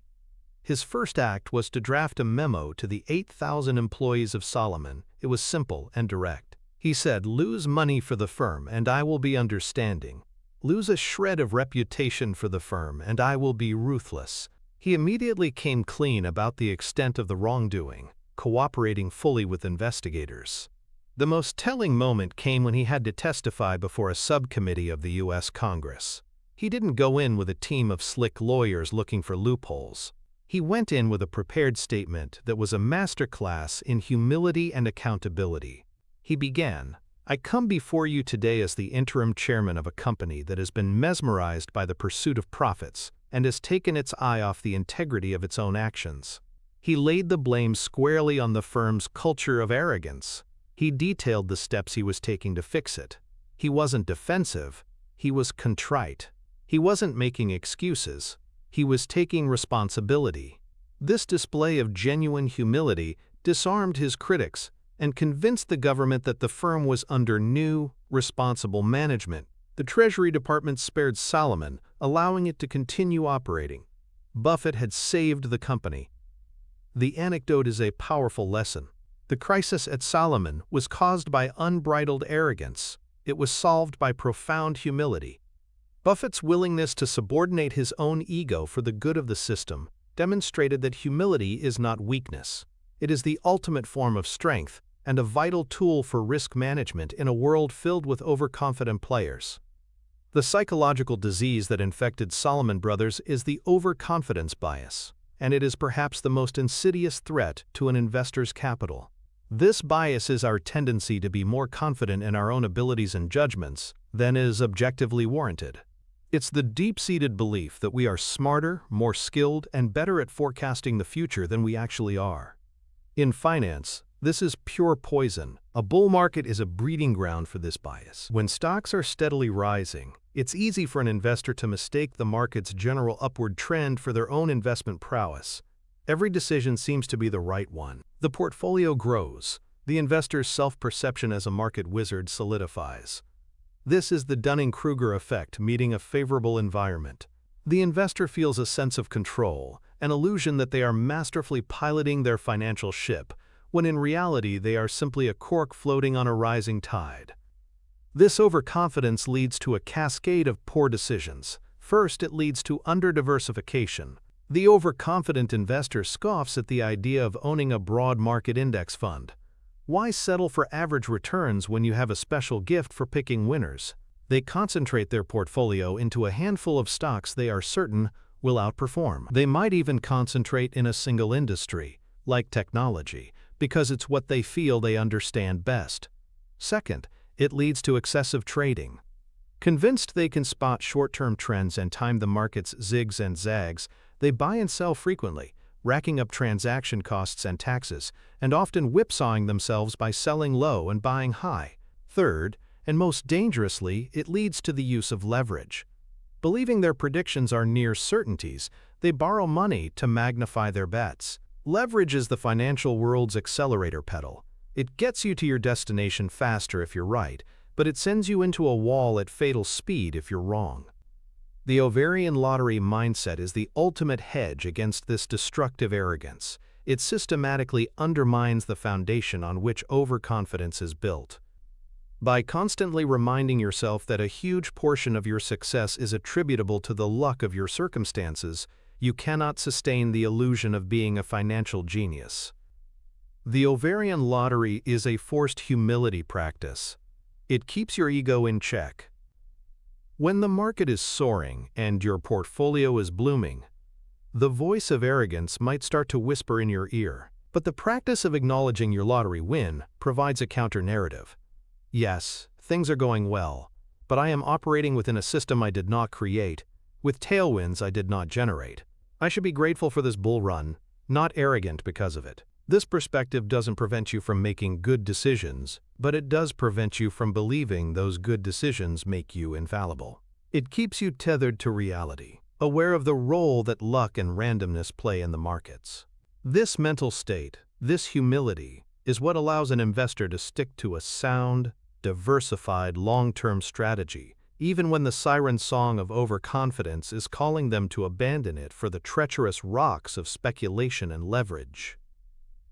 His first act was to draft a memo to the 8,000 employees of Salomon. It was simple and direct. He said, "Lose money for the firm, and I will be understanding. Lose a shred of reputation for the firm, and I will be ruthless." He immediately came clean about the extent of the wrongdoing, cooperating fully with investigators. The most telling moment came when he had to testify before a subcommittee of the U.S. Congress. He didn't go in with a team of slick lawyers looking for loopholes. He went in with a prepared statement that was a masterclass in humility and accountability. He began, "I come before you today as the interim chairman of a company that has been mesmerized by the pursuit of profits and has taken its eye off the integrity of its own actions." He laid the blame squarely on the firm's culture of arrogance. He detailed the steps he was taking to fix it. He wasn't defensive, he was contrite. He wasn't making excuses. He was taking responsibility. This display of genuine humility disarmed his critics and convinced the government that the firm was under new, responsible management. The Treasury Department spared Salomon, allowing it to continue operating. Buffett had saved the company. The anecdote is a powerful lesson. The crisis at Salomon was caused by unbridled arrogance. It was solved by profound humility. Buffett's willingness to subordinate his own ego for the good of the system demonstrated that humility is not weakness. It is the ultimate form of strength and a vital tool for risk management in a world filled with overconfident players. The psychological disease that infected Salomon Brothers is the overconfidence bias, and it is perhaps the most insidious threat to an investor's capital. This bias is our tendency to be more confident in our own abilities and judgments than is objectively warranted. It's the deep-seated belief that we are smarter, more skilled, and better at forecasting the future than we actually are. In finance, this is pure poison. A bull market is a breeding ground for this bias. When stocks are steadily rising, it's easy for an investor to mistake the market's general upward trend for their own investment prowess. Every decision seems to be the right one. The portfolio grows. The investor's self-perception as a market wizard solidifies. This is the Dunning-Kruger effect meeting a favorable environment. The investor feels a sense of control, an illusion that they are masterfully piloting their financial ship, when in reality they are simply a cork floating on a rising tide. This overconfidence leads to a cascade of poor decisions. First, it leads to under-diversification. The overconfident investor scoffs at the idea of owning a broad market index fund. Why settle for average returns when you have a special gift for picking winners? They concentrate their portfolio into a handful of stocks they are certain will outperform. They might even concentrate in a single industry, like technology, because it's what they feel they understand best. Second, it leads to excessive trading. Convinced they can spot short-term trends and time the market's zigs and zags, They buy and sell frequently, racking up transaction costs and taxes, and often whipsawing themselves by selling low and buying high. Third, and most dangerously, it leads to the use of leverage. Believing their predictions are near certainties, they borrow money to magnify their bets. Leverage is the financial world's accelerator pedal. It gets you to your destination faster if you're right, but it sends you into a wall at fatal speed if you're wrong. The Ovarian Lottery mindset is the ultimate hedge against this destructive arrogance. It systematically undermines the foundation on which overconfidence is built. By constantly reminding yourself that a huge portion of your success is attributable to the luck of your circumstances, you cannot sustain the illusion of being a financial genius. The Ovarian Lottery is a forced humility practice. It keeps your ego in check. When the market is soaring and your portfolio is blooming, the voice of arrogance might start to whisper in your ear. But the practice of acknowledging your lottery win provides a counter-narrative. Yes, things are going well, but I am operating within a system I did not create, with tailwinds I did not generate. I should be grateful for this bull run, not arrogant because of it. This perspective doesn't prevent you from making good decisions, but it does prevent you from believing those good decisions make you infallible. It keeps you tethered to reality, aware of the role that luck and randomness play in the markets. This mental state, this humility, is what allows an investor to stick to a sound, diversified, long-term strategy, even when the siren song of overconfidence is calling them to abandon it for the treacherous rocks of speculation and leverage.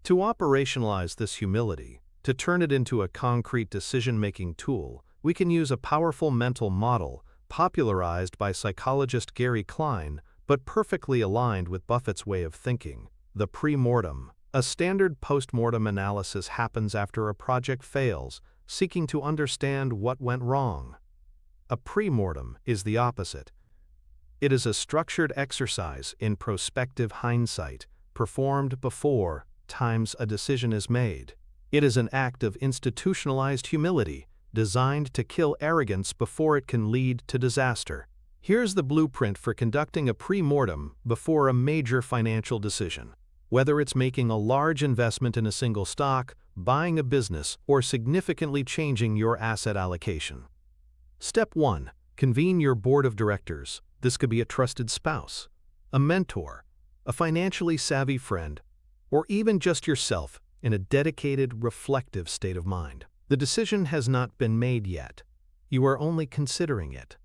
To operationalize this humility, to turn it into a concrete decision-making tool, we can use a powerful mental model popularized by psychologist Gary Klein, but perfectly aligned with Buffett's way of thinking, the pre-mortem. A standard post-mortem analysis happens after a project fails, seeking to understand what went wrong. A pre-mortem is the opposite. It is a structured exercise in prospective hindsight, performed before times a decision is made. It is an act of institutionalized humility, designed to kill arrogance before it can lead to disaster. Here's the blueprint for conducting a pre-mortem before a major financial decision. Whether it's making a large investment in a single stock, buying a business, or significantly changing your asset allocation. Step 1. Convene your board of directors. This could be a trusted spouse, a mentor, a financially savvy friend, or even just yourself in a dedicated, reflective state of mind. The decision has not been made yet. You are only considering it.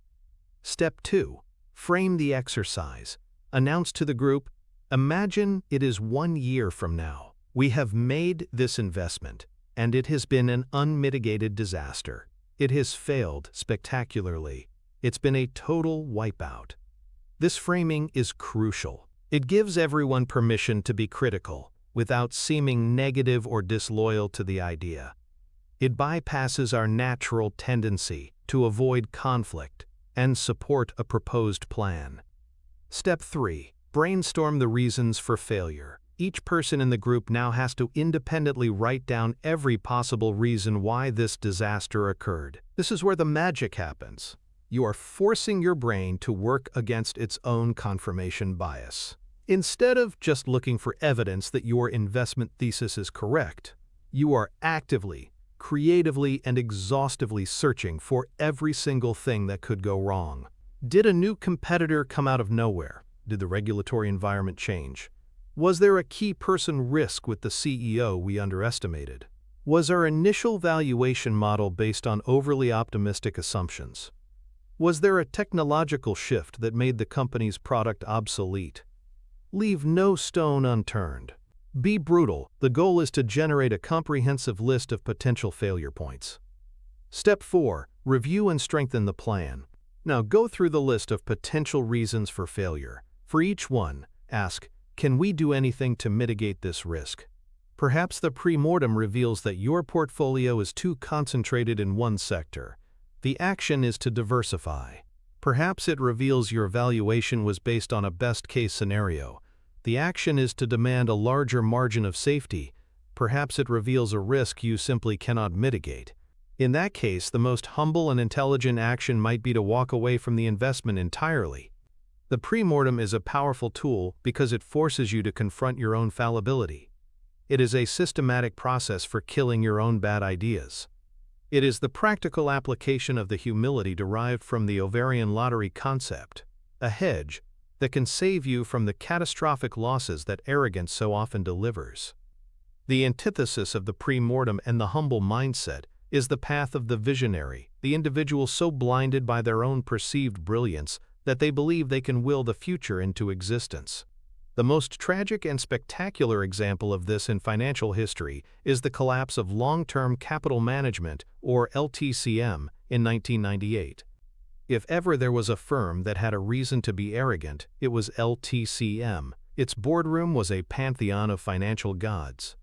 Step 2. Frame the exercise. Announce to the group, imagine it is 1 year from now. We have made this investment, and it has been an unmitigated disaster. It has failed spectacularly. It's been a total wipeout. This framing is crucial. It gives everyone permission to be critical, without seeming negative or disloyal to the idea. It bypasses our natural tendency to avoid conflict and support a proposed plan. Step 3. Brainstorm the reasons for failure. Each person in the group now has to independently write down every possible reason why this disaster occurred. This is where the magic happens. You are forcing your brain to work against its own confirmation bias. Instead of just looking for evidence that your investment thesis is correct, you are actively, creatively, and exhaustively searching for every single thing that could go wrong. Did a new competitor come out of nowhere? Did the regulatory environment change? Was there a key person risk with the CEO we underestimated? Was our initial valuation model based on overly optimistic assumptions? Was there a technological shift that made the company's product obsolete? Leave no stone unturned. Be brutal. The goal is to generate a comprehensive list of potential failure points. Step 4. Review and strengthen the plan. Now go through the list of potential reasons for failure. For each one, ask, can we do anything to mitigate this risk? Perhaps the pre-mortem reveals that your portfolio is too concentrated in one sector. The action is to diversify. Perhaps it reveals your valuation was based on a best-case scenario. The action is to demand a larger margin of safety. Perhaps it reveals a risk you simply cannot mitigate. In that case, the most humble and intelligent action might be to walk away from the investment entirely. The premortem is a powerful tool because it forces you to confront your own fallibility. It is a systematic process for killing your own bad ideas. It is the practical application of the humility derived from the Ovarian Lottery concept, a hedge that can save you from the catastrophic losses that arrogance so often delivers. The antithesis of the premortem and the humble mindset is the path of the visionary, the individual so blinded by their own perceived brilliance that they believe they can will the future into existence. The most tragic and spectacular example of this in financial history is the collapse of long-term capital management, or LTCM, in 1998. If ever there was a firm that had a reason to be arrogant, it was LTCM. Its boardroom was a pantheon of financial gods.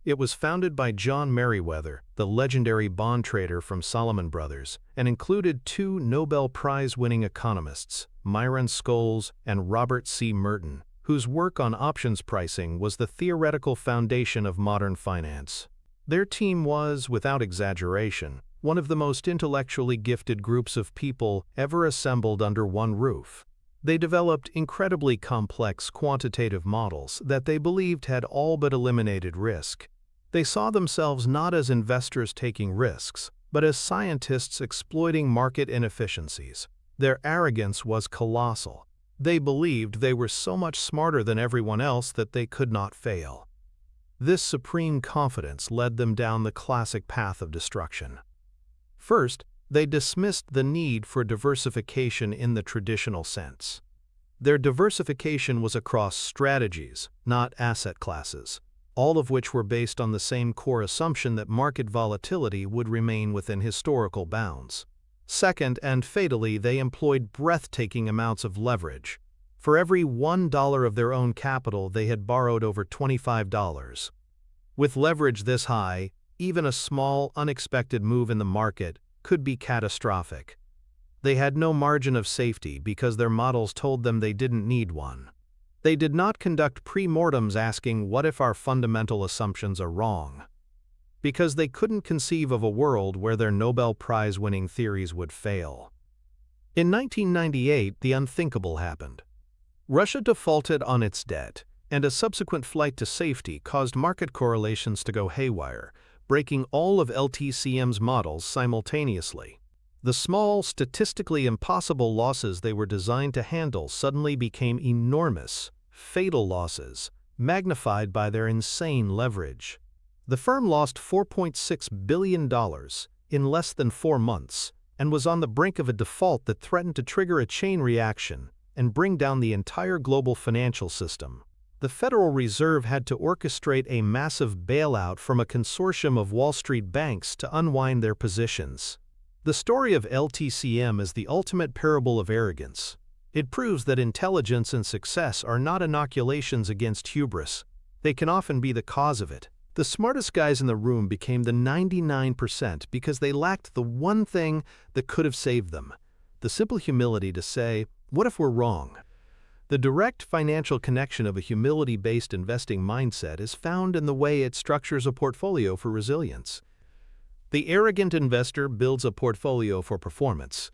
It was founded by John Meriwether, the legendary bond trader from Salomon Brothers, and included two Nobel Prize-winning economists, Myron Scholes and Robert C. Merton, whose work on options pricing was the theoretical foundation of modern finance. Their team was, without exaggeration, one of the most intellectually gifted groups of people ever assembled under one roof. They developed incredibly complex quantitative models that they believed had all but eliminated risk. They saw themselves not as investors taking risks, but as scientists exploiting market inefficiencies. Their arrogance was colossal. They believed they were so much smarter than everyone else that they could not fail. This supreme confidence led them down the classic path of destruction. First, they dismissed the need for diversification in the traditional sense. Their diversification was across strategies, not asset classes, all of which were based on the same core assumption that market volatility would remain within historical bounds. Second, and fatally, they employed breathtaking amounts of leverage. For every $1 of their own capital, they had borrowed over $25. With leverage this high, even a small, unexpected move in the market could be catastrophic. They had no margin of safety because their models told them they didn't need one. They did not conduct premortems asking, "What if our fundamental assumptions are wrong?" Because they couldn't conceive of a world where their Nobel Prize-winning theories would fail. In 1998, the unthinkable happened. Russia defaulted on its debt, and a subsequent flight to safety caused market correlations to go haywire, breaking all of LTCM's models simultaneously. The small, statistically impossible losses they were designed to handle suddenly became enormous, fatal losses, magnified by their insane leverage. The firm lost $4.6 billion in less than 4 months and was on the brink of a default that threatened to trigger a chain reaction and bring down the entire global financial system. The Federal Reserve had to orchestrate a massive bailout from a consortium of Wall Street banks to unwind their positions. The story of LTCM is the ultimate parable of arrogance. It proves that intelligence and success are not inoculations against hubris. They can often be the cause of it. The smartest guys in the room became the 99% because they lacked the one thing that could have saved them: the simple humility to say, "What if we're wrong?" The direct financial connection of a humility-based investing mindset is found in the way it structures a portfolio for resilience. The arrogant investor builds a portfolio for performance.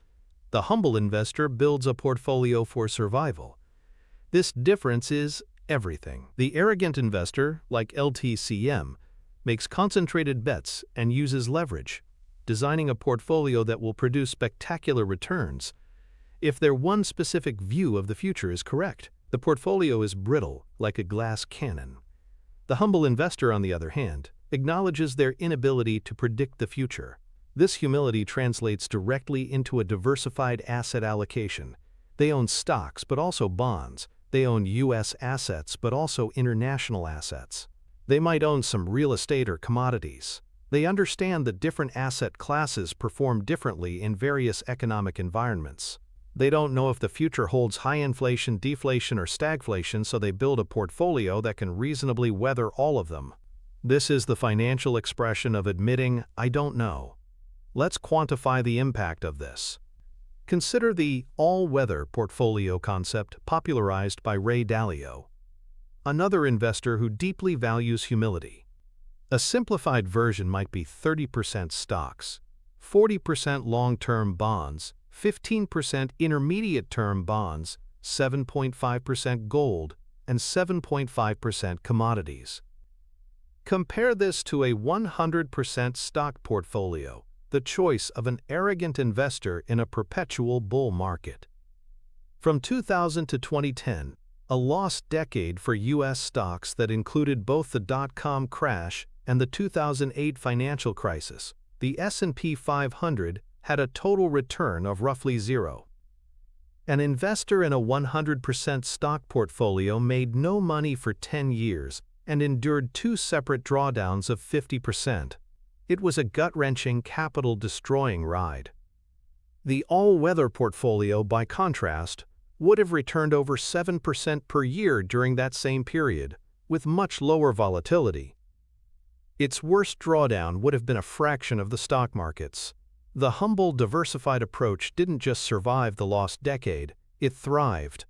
The humble investor builds a portfolio for survival. This difference is everything. The arrogant investor, like LTCM, makes concentrated bets and uses leverage, designing a portfolio that will produce spectacular returns if their one specific view of the future is correct. The portfolio is brittle, like a glass cannon. The humble investor, on the other hand, acknowledges their inability to predict the future. This humility translates directly into a diversified asset allocation. They own stocks, but also bonds. They own U.S. assets, but also international assets. They might own some real estate or commodities. They understand that different asset classes perform differently in various economic environments. They don't know if the future holds high inflation, deflation, or stagflation, so they build a portfolio that can reasonably weather all of them. This is the financial expression of admitting, "I don't know." Let's quantify the impact of this. Consider the all-weather portfolio concept popularized by Ray Dalio, another investor who deeply values humility. A simplified version might be 30% stocks, 40% long-term bonds, 15% intermediate-term bonds, 7.5% gold, and 7.5% commodities. Compare this to a 100% stock portfolio, the choice of an arrogant investor in a perpetual bull market. From 2000 to 2010, a lost decade for U.S. stocks that included both the dot-com crash and the 2008 financial crisis, the S&P 500 had a total return of roughly zero. An investor in a 100% stock portfolio made no money for 10 years and endured two separate drawdowns of 50%. It was a gut-wrenching, capital-destroying ride. The all-weather portfolio, by contrast, would have returned over 7% per year during that same period, with much lower volatility. Its worst drawdown would have been a fraction of the stock market's. The humble, diversified approach didn't just survive the lost decade, it thrived.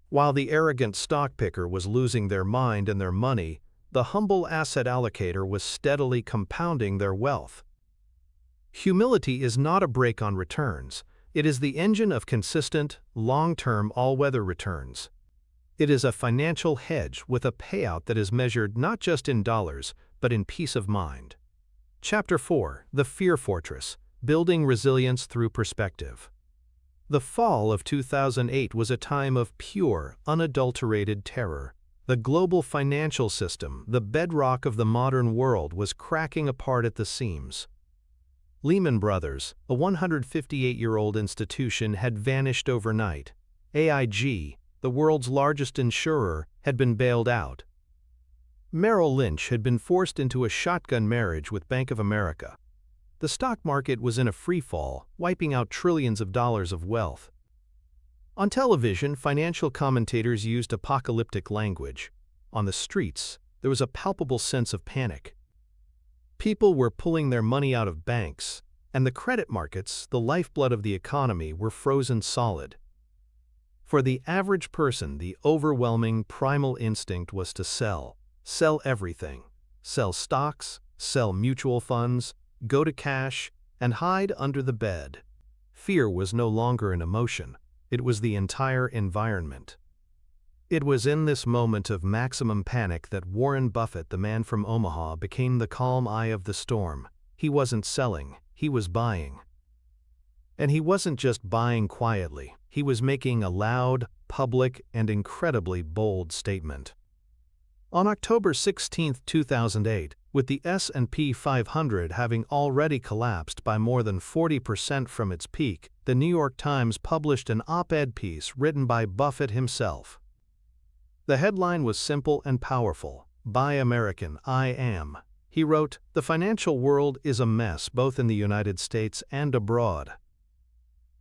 While the arrogant stock picker was losing their mind and their money, the humble asset allocator was steadily compounding their wealth. Humility is not a brake on returns. It is the engine of consistent, long-term all-weather returns. It is a financial hedge with a payout that is measured not just in dollars, but in peace of mind. Chapter 4: The Fear Fortress, Building Resilience Through Perspective. The fall of 2008 was a time of pure, unadulterated terror. The global financial system, the bedrock of the modern world, was cracking apart at the seams. Lehman Brothers, a 158-year-old institution, had vanished overnight. AIG, the world's largest insurer, had been bailed out. Merrill Lynch had been forced into a shotgun marriage with Bank of America. The stock market was in a freefall, wiping out trillions of dollars of wealth. On television, financial commentators used apocalyptic language. On the streets, there was a palpable sense of panic. People were pulling their money out of banks, and the credit markets, the lifeblood of the economy, were frozen solid. For the average person, the overwhelming primal instinct was to sell. Sell everything. Sell stocks, sell mutual funds, go to cash, and hide under the bed. Fear was no longer an emotion. It was the entire environment. It was in this moment of maximum panic that Warren Buffett, the man from Omaha, became the calm eye of the storm. He wasn't selling, he was buying. And he wasn't just buying quietly. He was making a loud, public, and incredibly bold statement. On October 16, 2008, with the S&P 500 having already collapsed by more than 40% from its peak, the New York Times published an op-ed piece written by Buffett himself. The headline was simple and powerful: "Buy American, I am." He wrote, "The financial world is a mess both in the United States and abroad.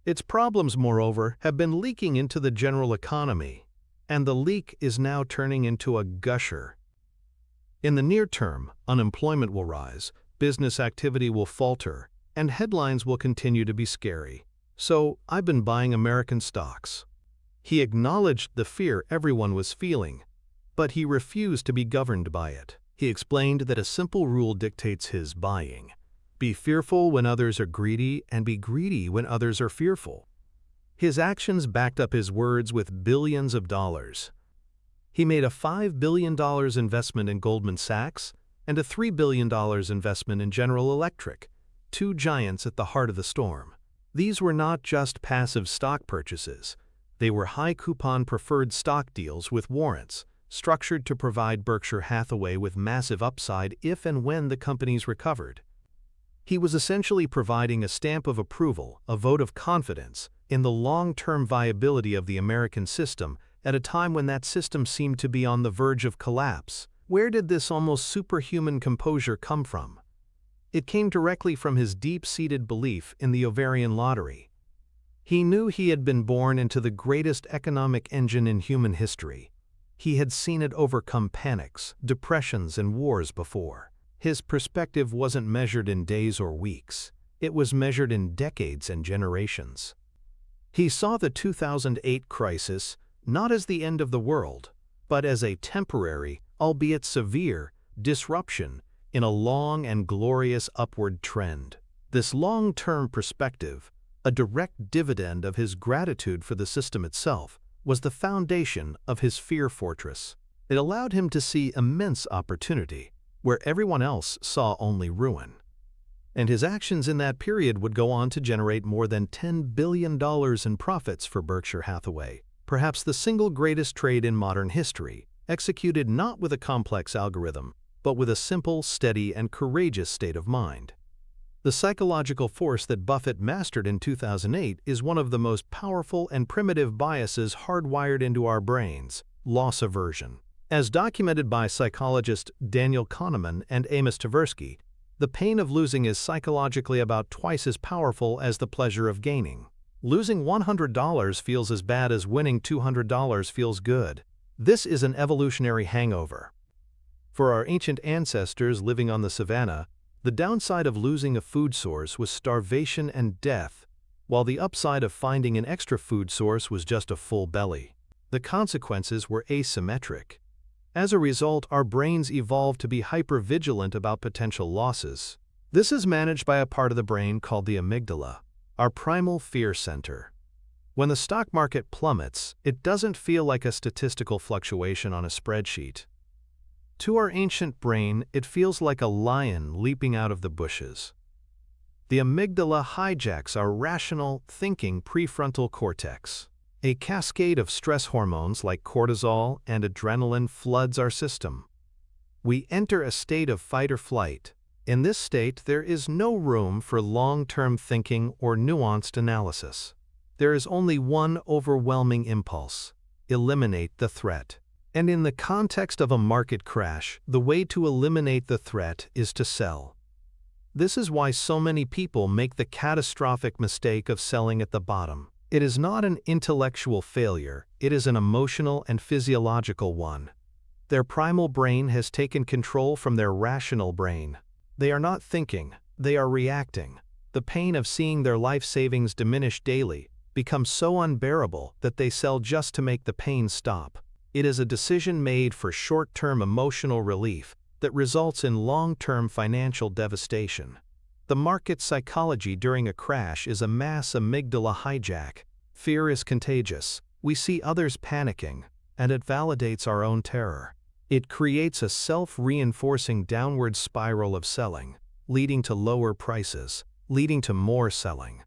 Its problems, moreover, have been leaking into the general economy, and the leak is now turning into a gusher. In the near term, unemployment will rise, business activity will falter, and headlines will continue to be scary. So I've been buying American stocks." He acknowledged the fear everyone was feeling, but he refused to be governed by it. He explained that a simple rule dictates his buying: be fearful when others are greedy, and be greedy when others are fearful. His actions backed up his words with billions of dollars. He made a $5 billion investment in Goldman Sachs and a $3 billion investment in General Electric, two giants at the heart of the storm. These were not just passive stock purchases. They were high-coupon preferred stock deals with warrants, structured to provide Berkshire Hathaway with massive upside if and when the companies recovered. He was essentially providing a stamp of approval, a vote of confidence, in the long-term viability of the American system at a time when that system seemed to be on the verge of collapse. Where did this almost superhuman composure come from? It came directly from his deep-seated belief in the Ovarian Lottery. He knew he had been born into the greatest economic engine in human history. He had seen it overcome panics, depressions, and wars before. His perspective wasn't measured in days or weeks. It was measured in decades and generations. He saw the 2008 crisis not as the end of the world, but as a temporary, albeit severe, disruption in a long and glorious upward trend. This long-term perspective, a direct dividend of his gratitude for the system itself, was the foundation of his fear fortress. It allowed him to see immense opportunity, where everyone else saw only ruin. And his actions in that period would go on to generate more than $10 billion in profits for Berkshire Hathaway, perhaps the single greatest trade in modern history, executed not with a complex algorithm, but with a simple, steady, and courageous state of mind. The psychological force that Buffett mastered in 2008 is one of the most powerful and primitive biases hardwired into our brains: loss aversion. As documented by psychologists Daniel Kahneman and Amos Tversky, the pain of losing is psychologically about twice as powerful as the pleasure of gaining. Losing $100 feels as bad as winning $200 feels good. This is an evolutionary hangover. For our ancient ancestors living on the savannah, the downside of losing a food source was starvation and death, while the upside of finding an extra food source was just a full belly. The consequences were asymmetric. As a result, our brains evolved to be hypervigilant about potential losses. This is managed by a part of the brain called the amygdala, our primal fear center. When the stock market plummets, it doesn't feel like a statistical fluctuation on a spreadsheet. To our ancient brain, it feels like a lion leaping out of the bushes. The amygdala hijacks our rational, thinking prefrontal cortex. A cascade of stress hormones like cortisol and adrenaline floods our system. We enter a state of fight or flight. In this state, there is no room for long-term thinking or nuanced analysis. There is only one overwhelming impulse: eliminate the threat. And in the context of a market crash, the way to eliminate the threat is to sell. This is why so many people make the catastrophic mistake of selling at the bottom. It is not an intellectual failure, it is an emotional and physiological one. Their primal brain has taken control from their rational brain. They are not thinking, they are reacting. The pain of seeing their life savings diminish daily becomes so unbearable that they sell just to make the pain stop. It is a decision made for short-term emotional relief that results in long-term financial devastation. The market psychology during a crash is a mass amygdala hijack. Fear is contagious. We see others panicking, and it validates our own terror. It creates a self-reinforcing downward spiral of selling, leading to lower prices, leading to more selling.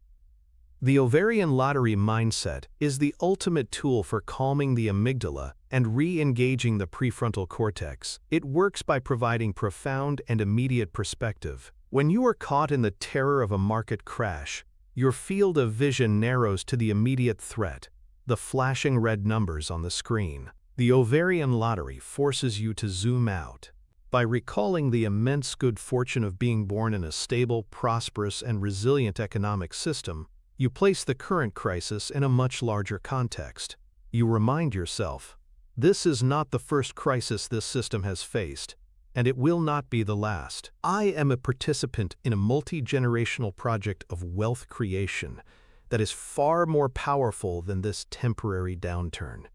The Ovarian Lottery mindset is the ultimate tool for calming the amygdala and re-engaging the prefrontal cortex. It works by providing profound and immediate perspective. When you are caught in the terror of a market crash, your field of vision narrows to the immediate threat, the flashing red numbers on the screen. The Ovarian Lottery forces you to zoom out. By recalling the immense good fortune of being born in a stable, prosperous, and resilient economic system, you place the current crisis in a much larger context. You remind yourself, this is not the first crisis this system has faced, and it will not be the last. I am a participant in a multi-generational project of wealth creation that is far more powerful than this temporary downturn.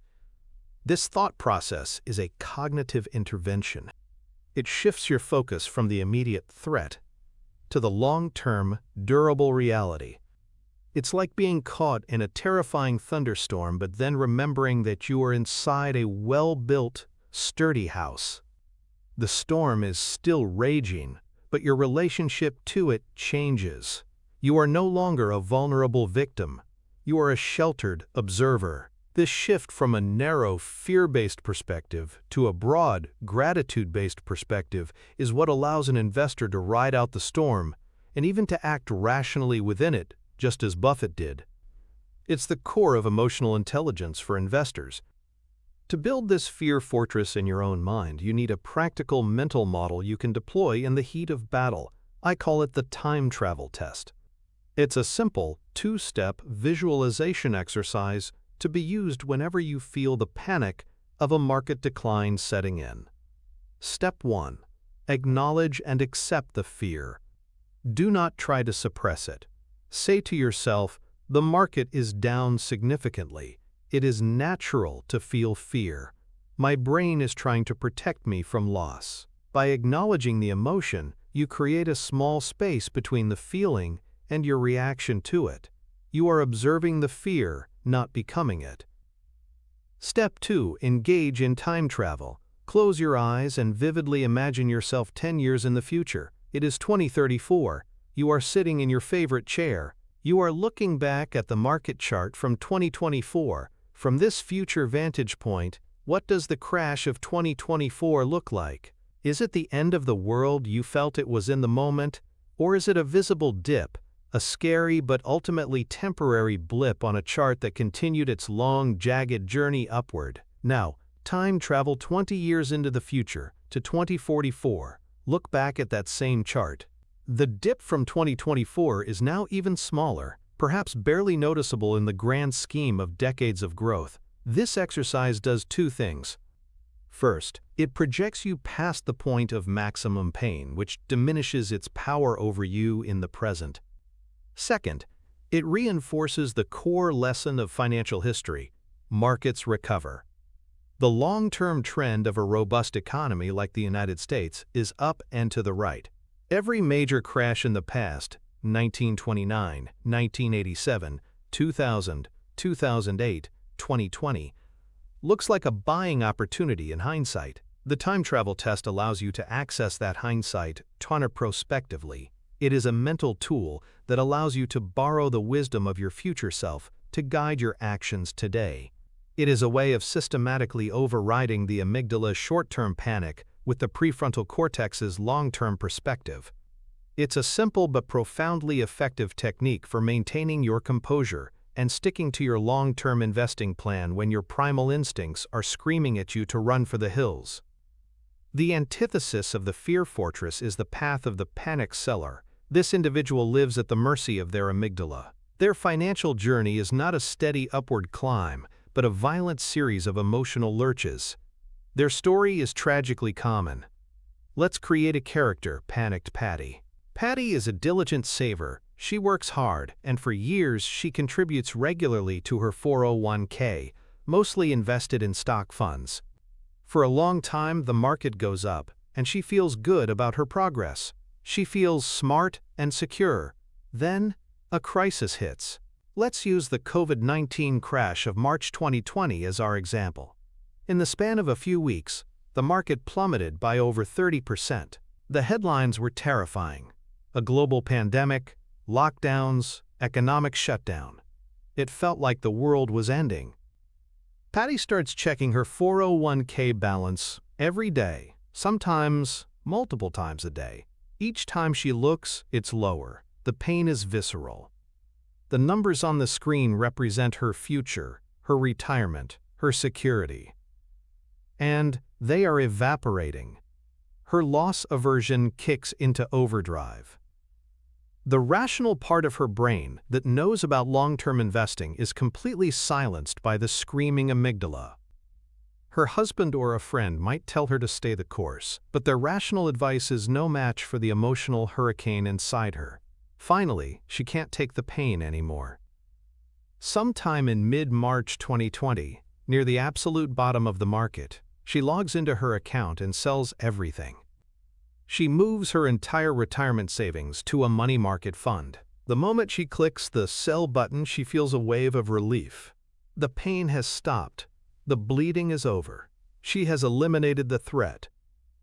This thought process is a cognitive intervention. It shifts your focus from the immediate threat to the long-term, durable reality. It's like being caught in a terrifying thunderstorm but then remembering that you are inside a well-built, sturdy house. The storm is still raging, but your relationship to it changes. You are no longer a vulnerable victim. You are a sheltered observer. This shift from a narrow, fear-based perspective to a broad, gratitude-based perspective is what allows an investor to ride out the storm and even to act rationally within it, just as Buffett did. It's the core of emotional intelligence for investors. To build this fear fortress in your own mind, you need a practical mental model you can deploy in the heat of battle. I call it the time travel test. It's a simple, two-step visualization exercise to be used whenever you feel the panic of a market decline setting in. Step 1. Acknowledge and accept the fear. Do not try to suppress it. Say to yourself, the market is down significantly. It is natural to feel fear. My brain is trying to protect me from loss. By acknowledging the emotion, you create a small space between the feeling and your reaction to it. You are observing the fear, not becoming it. Step 2. Engage in time travel. Close your eyes and vividly imagine yourself 10 years in the future. It is 2034. You are sitting in your favorite chair. You are looking back at the market chart from 2024. From this future vantage point, what does the crash of 2024 look like? Is it the end of the world you felt it was in the moment? Or is it a visible dip, a scary but ultimately temporary blip on a chart that continued its long, jagged journey upward? Now, time travel 20 years into the future, to 2044. Look back at that same chart. The dip from 2024 is now even smaller, perhaps barely noticeable in the grand scheme of decades of growth. This exercise does two things. First, it projects you past the point of maximum pain, which diminishes its power over you in the present. Second, it reinforces the core lesson of financial history: markets recover. The long-term trend of a robust economy like the United States is up and to the right. Every major crash in the past, 1929, 1987, 2000, 2008, 2020, looks like a buying opportunity in hindsight. The time travel test allows you to access that hindsight prospectively. It is a mental tool that allows you to borrow the wisdom of your future self to guide your actions today. It is a way of systematically overriding the amygdala's short-term panic with the prefrontal cortex's long-term perspective. It's a simple but profoundly effective technique for maintaining your composure and sticking to your long-term investing plan when your primal instincts are screaming at you to run for the hills. The antithesis of the fear fortress is the path of the panic seller. This individual lives at the mercy of their amygdala. Their financial journey is not a steady upward climb, but a violent series of emotional lurches. Their story is tragically common. Let's create a character: Panicked Patty. Patty is a diligent saver. She works hard, and for years she contributes regularly to her 401k, mostly invested in stock funds. For a long time, the market goes up, and she feels good about her progress. She feels smart and secure. Then, a crisis hits. Let's use the COVID-19 crash of March 2020 as our example. In the span of a few weeks, the market plummeted by over 30%. The headlines were terrifying: a global pandemic, lockdowns, economic shutdown. It felt like the world was ending. Patty starts checking her 401k balance every day, sometimes multiple times a day. Each time she looks, it's lower. The pain is visceral. The numbers on the screen represent her future, her retirement, her security. And they are evaporating. Her loss aversion kicks into overdrive. The rational part of her brain that knows about long-term investing is completely silenced by the screaming amygdala. Her husband or a friend might tell her to stay the course, but their rational advice is no match for the emotional hurricane inside her. Finally, she can't take the pain anymore. Sometime in mid-March 2020, near the absolute bottom of the market, she logs into her account and sells everything. She moves her entire retirement savings to a money market fund. The moment she clicks the sell button, she feels a wave of relief. The pain has stopped. The bleeding is over. She has eliminated the threat.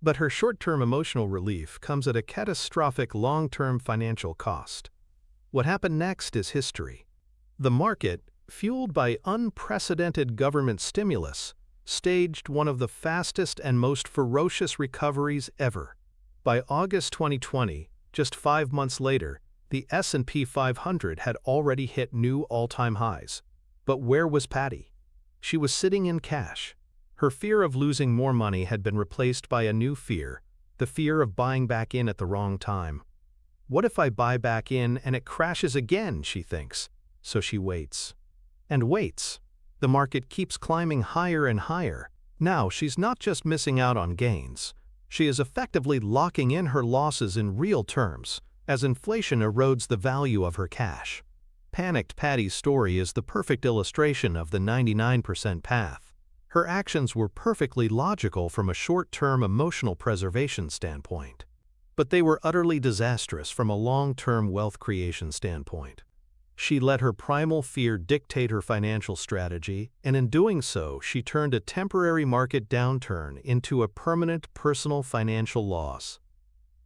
But her short-term emotional relief comes at a catastrophic long-term financial cost. What happened next is history. The market, fueled by unprecedented government stimulus, staged one of the fastest and most ferocious recoveries ever. By August 2020, just 5 months later, the S&P 500 had already hit new all-time highs. But where was Patty? She was sitting in cash. Her fear of losing more money had been replaced by a new fear, the fear of buying back in at the wrong time. What if I buy back in and it crashes again, she thinks. So she waits. And waits. The market keeps climbing higher and higher. Now she's not just missing out on gains. She is effectively locking in her losses in real terms, as inflation erodes the value of her cash. Panicked Patty's story is the perfect illustration of the 99% path. Her actions were perfectly logical from a short-term emotional preservation standpoint, but they were utterly disastrous from a long-term wealth creation standpoint. She let her primal fear dictate her financial strategy, and in doing so, she turned a temporary market downturn into a permanent personal financial loss.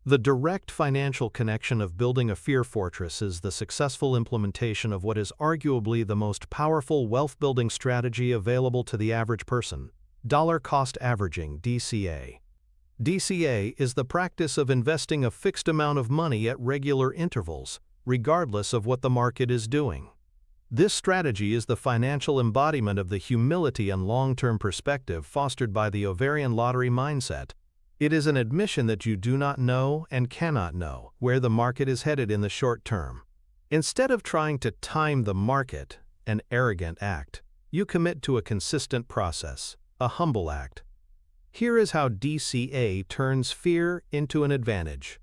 The direct financial connection of building a fear fortress is the successful implementation of what is arguably the most powerful wealth-building strategy available to the average person: dollar cost averaging, DCA. DCA is the practice of investing a fixed amount of money at regular intervals, regardless of what the market is doing. This strategy is the financial embodiment of the humility and long-term perspective fostered by the Ovarian Lottery mindset. It is an admission that you do not know and cannot know where the market is headed in the short term. Instead of trying to time the market, an arrogant act, you commit to a consistent process, a humble act. Here is how DCA turns fear into an advantage.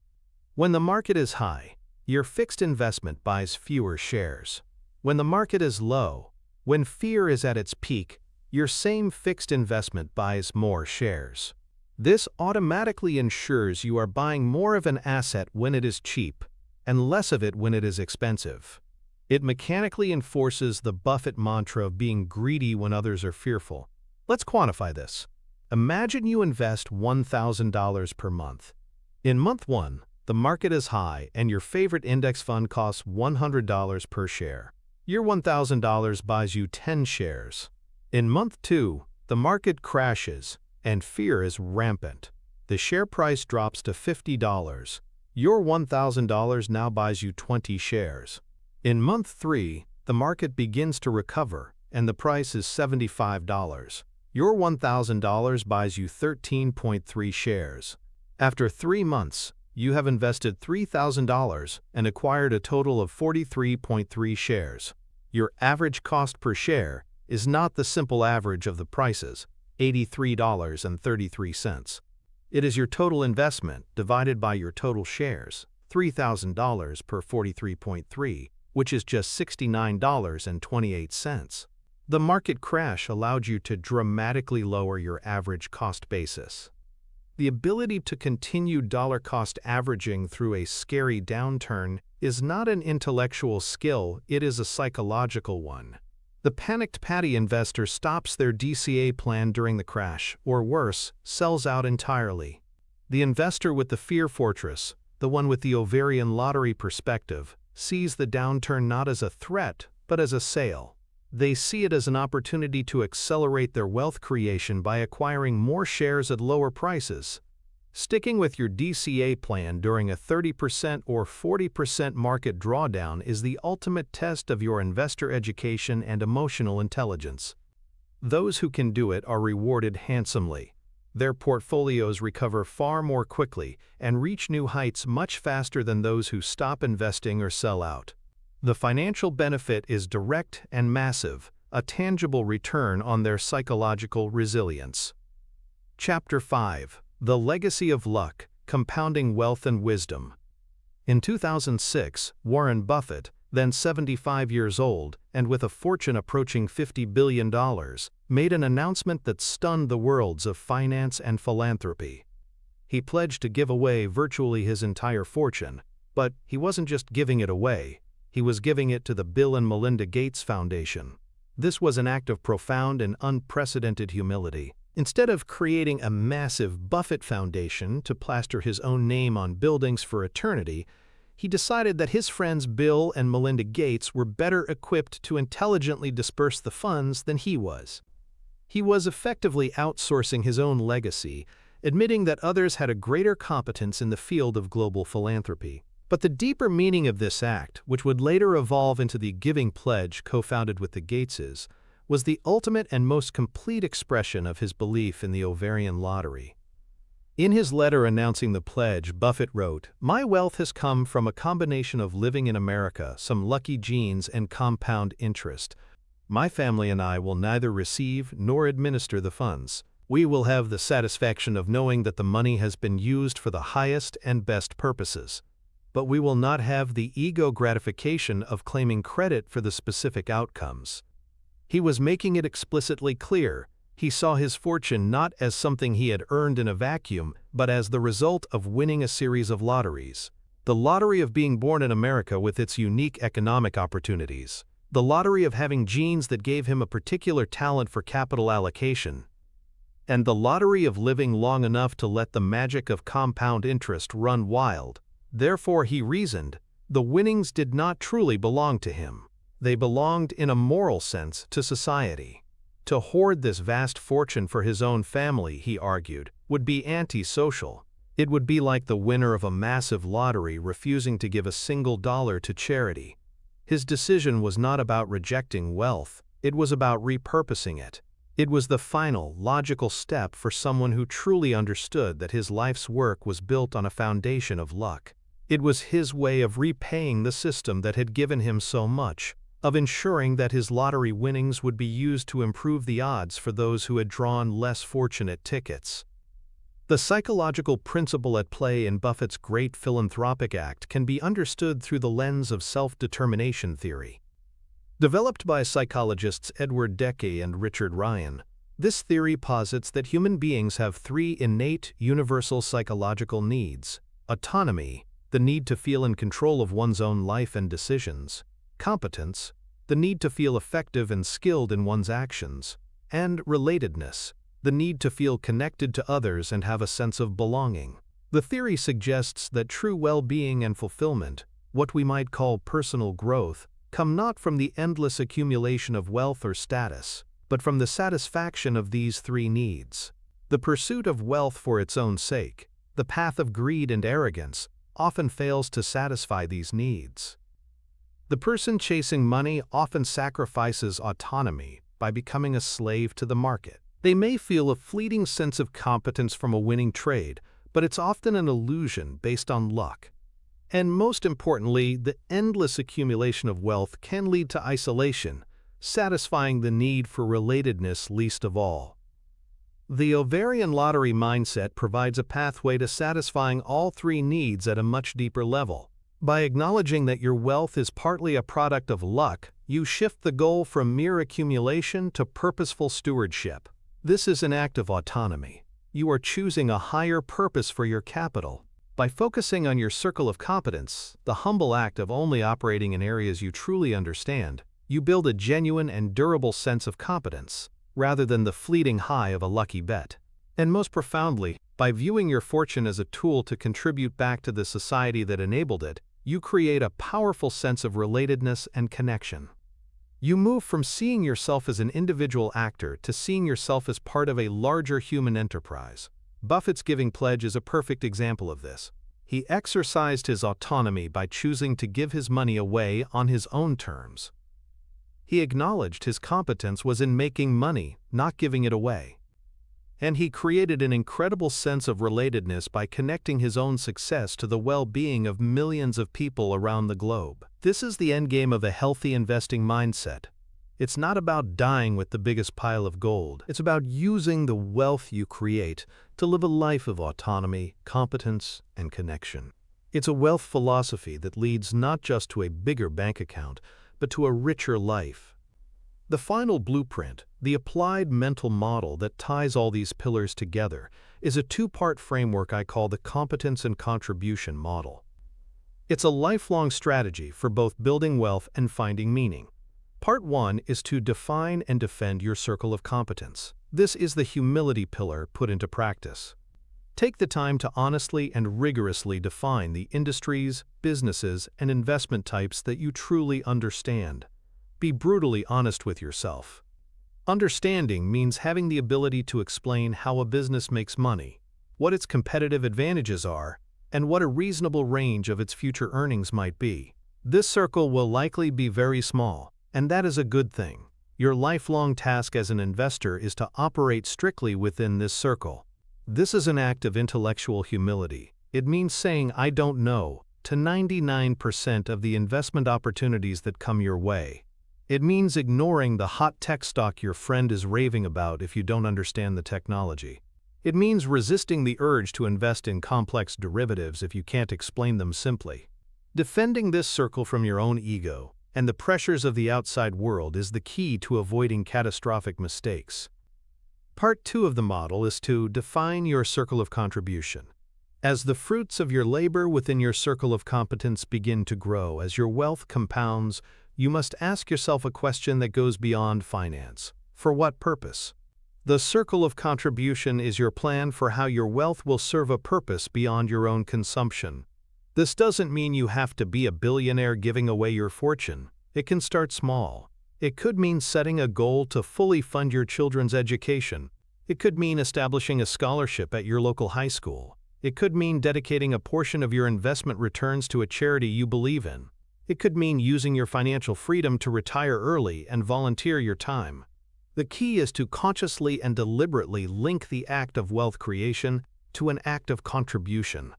When the market is high, your fixed investment buys fewer shares. When the market is low, when fear is at its peak, your same fixed investment buys more shares. This automatically ensures you are buying more of an asset when it is cheap and less of it when it is expensive. It mechanically enforces the Buffett mantra of being greedy when others are fearful. Let's quantify this. Imagine you invest $1,000 per month. In month 1, the market is high and your favorite index fund costs $100 per share. Your $1,000 buys you 10 shares. In month 2, the market crashes and fear is rampant. The share price drops to $50. Your $1,000 now buys you 20 shares. In month 3, the market begins to recover and the price is $75. Your $1,000 buys you 13.3 shares. After 3 months, you have invested $3,000 and acquired a total of 43.3 shares. Your average cost per share is not the simple average of the prices, $83.33. It is your total investment divided by your total shares, $3,000 per 43.3, which is just $69.28. The market crash allowed you to dramatically lower your average cost basis. The ability to continue dollar cost averaging through a scary downturn is not an intellectual skill, it is a psychological one. The panicked patty investor stops their DCA plan during the crash, or worse, sells out entirely. The investor with the fear fortress, the one with the Ovarian Lottery perspective, sees the downturn not as a threat, but as a sale. They see it as an opportunity to accelerate their wealth creation by acquiring more shares at lower prices. Sticking with your DCA plan during a 30% or 40% market drawdown is the ultimate test of your investor education and emotional intelligence. Those who can do it are rewarded handsomely. Their portfolios recover far more quickly and reach new heights much faster than those who stop investing or sell out. The financial benefit is direct and massive, a tangible return on their psychological resilience. Chapter 5. The Legacy of Luck, Compounding Wealth and Wisdom. In 2006, Warren Buffett, then 75 years old and with a fortune approaching $50 billion, made an announcement that stunned the worlds of finance and philanthropy. He pledged to give away virtually his entire fortune, but he wasn't just giving it away, he was giving it to the Bill and Melinda Gates Foundation. This was an act of profound and unprecedented humility. Instead of creating a massive Buffett Foundation to plaster his own name on buildings for eternity, he decided that his friends Bill and Melinda Gates were better equipped to intelligently disperse the funds than he was. He was effectively outsourcing his own legacy, admitting that others had a greater competence in the field of global philanthropy. But the deeper meaning of this act, which would later evolve into the Giving Pledge co-founded with the Gateses, was the ultimate and most complete expression of his belief in the Ovarian Lottery. In his letter announcing the pledge, Buffett wrote, "My wealth has come from a combination of living in America, some lucky genes, and compound interest. My family and I will neither receive nor administer the funds. We will have the satisfaction of knowing that the money has been used for the highest and best purposes. But we will not have the ego gratification of claiming credit for the specific outcomes." He was making it explicitly clear. He saw his fortune not as something he had earned in a vacuum, but as the result of winning a series of lotteries. The lottery of being born in America with its unique economic opportunities. The lottery of having genes that gave him a particular talent for capital allocation. And the lottery of living long enough to let the magic of compound interest run wild. Therefore, he reasoned, the winnings did not truly belong to him. They belonged, in a moral sense, to society. To hoard this vast fortune for his own family, he argued, would be anti-social. It would be like the winner of a massive lottery refusing to give a single dollar to charity. His decision was not about rejecting wealth, it was about repurposing it. It was the final, logical step for someone who truly understood that his life's work was built on a foundation of luck. It was his way of repaying the system that had given him so much, of ensuring that his lottery winnings would be used to improve the odds for those who had drawn less fortunate tickets. The psychological principle at play in Buffett's great philanthropic act can be understood through the lens of self-determination theory. Developed by psychologists Edward Deci and Richard Ryan, this theory posits that human beings have three innate, universal psychological needs: autonomy, the need to feel in control of one's own life and decisions; competence, the need to feel effective and skilled in one's actions; and relatedness, the need to feel connected to others and have a sense of belonging. The theory suggests that true well-being and fulfillment, what we might call personal growth, come not from the endless accumulation of wealth or status, but from the satisfaction of these three needs. The pursuit of wealth for its own sake, the path of greed and arrogance, often fails to satisfy these needs. The person chasing money often sacrifices autonomy by becoming a slave to the market. They may feel a fleeting sense of competence from a winning trade, but it's often an illusion based on luck. And most importantly, the endless accumulation of wealth can lead to isolation, satisfying the need for relatedness least of all. The Ovarian Lottery mindset provides a pathway to satisfying all three needs at a much deeper level. By acknowledging that your wealth is partly a product of luck, you shift the goal from mere accumulation to purposeful stewardship. This is an act of autonomy. You are choosing a higher purpose for your capital. By focusing on your circle of competence, the humble act of only operating in areas you truly understand, you build a genuine and durable sense of competence, rather than the fleeting high of a lucky bet. And most profoundly, by viewing your fortune as a tool to contribute back to the society that enabled it, you create a powerful sense of relatedness and connection. You move from seeing yourself as an individual actor to seeing yourself as part of a larger human enterprise. Buffett's giving pledge is a perfect example of this. He exercised his autonomy by choosing to give his money away on his own terms. He acknowledged his competence was in making money, not giving it away. And he created an incredible sense of relatedness by connecting his own success to the well-being of millions of people around the globe. This is the endgame of a healthy investing mindset. It's not about dying with the biggest pile of gold. It's about using the wealth you create to live a life of autonomy, competence, and connection. It's a wealth philosophy that leads not just to a bigger bank account, but to a richer life. The final blueprint, the applied mental model that ties all these pillars together, is a two-part framework I call the competence and contribution model. It's a lifelong strategy for both building wealth and finding meaning. Part 1 is to define and defend your circle of competence. This is the humility pillar put into practice. Take the time to honestly and rigorously define the industries, businesses, and investment types that you truly understand. Be brutally honest with yourself. Understanding means having the ability to explain how a business makes money, what its competitive advantages are, and what a reasonable range of its future earnings might be. This circle will likely be very small, and that is a good thing. Your lifelong task as an investor is to operate strictly within this circle. This is an act of intellectual humility. It means saying "I don't know" to 99% of the investment opportunities that come your way. It means ignoring the hot tech stock your friend is raving about if you don't understand the technology. It means resisting the urge to invest in complex derivatives if you can't explain them simply. Defending this circle from your own ego and the pressures of the outside world is the key to avoiding catastrophic mistakes. Part 2 of the model is to define your circle of contribution. As the fruits of your labor within your circle of competence begin to grow, as your wealth compounds, you must ask yourself a question that goes beyond finance. For what purpose? The circle of contribution is your plan for how your wealth will serve a purpose beyond your own consumption. This doesn't mean you have to be a billionaire giving away your fortune. It can start small. It could mean setting a goal to fully fund your children's education. It could mean establishing a scholarship at your local high school. It could mean dedicating a portion of your investment returns to a charity you believe in. It could mean using your financial freedom to retire early and volunteer your time. The key is to consciously and deliberately link the act of wealth creation to an act of contribution.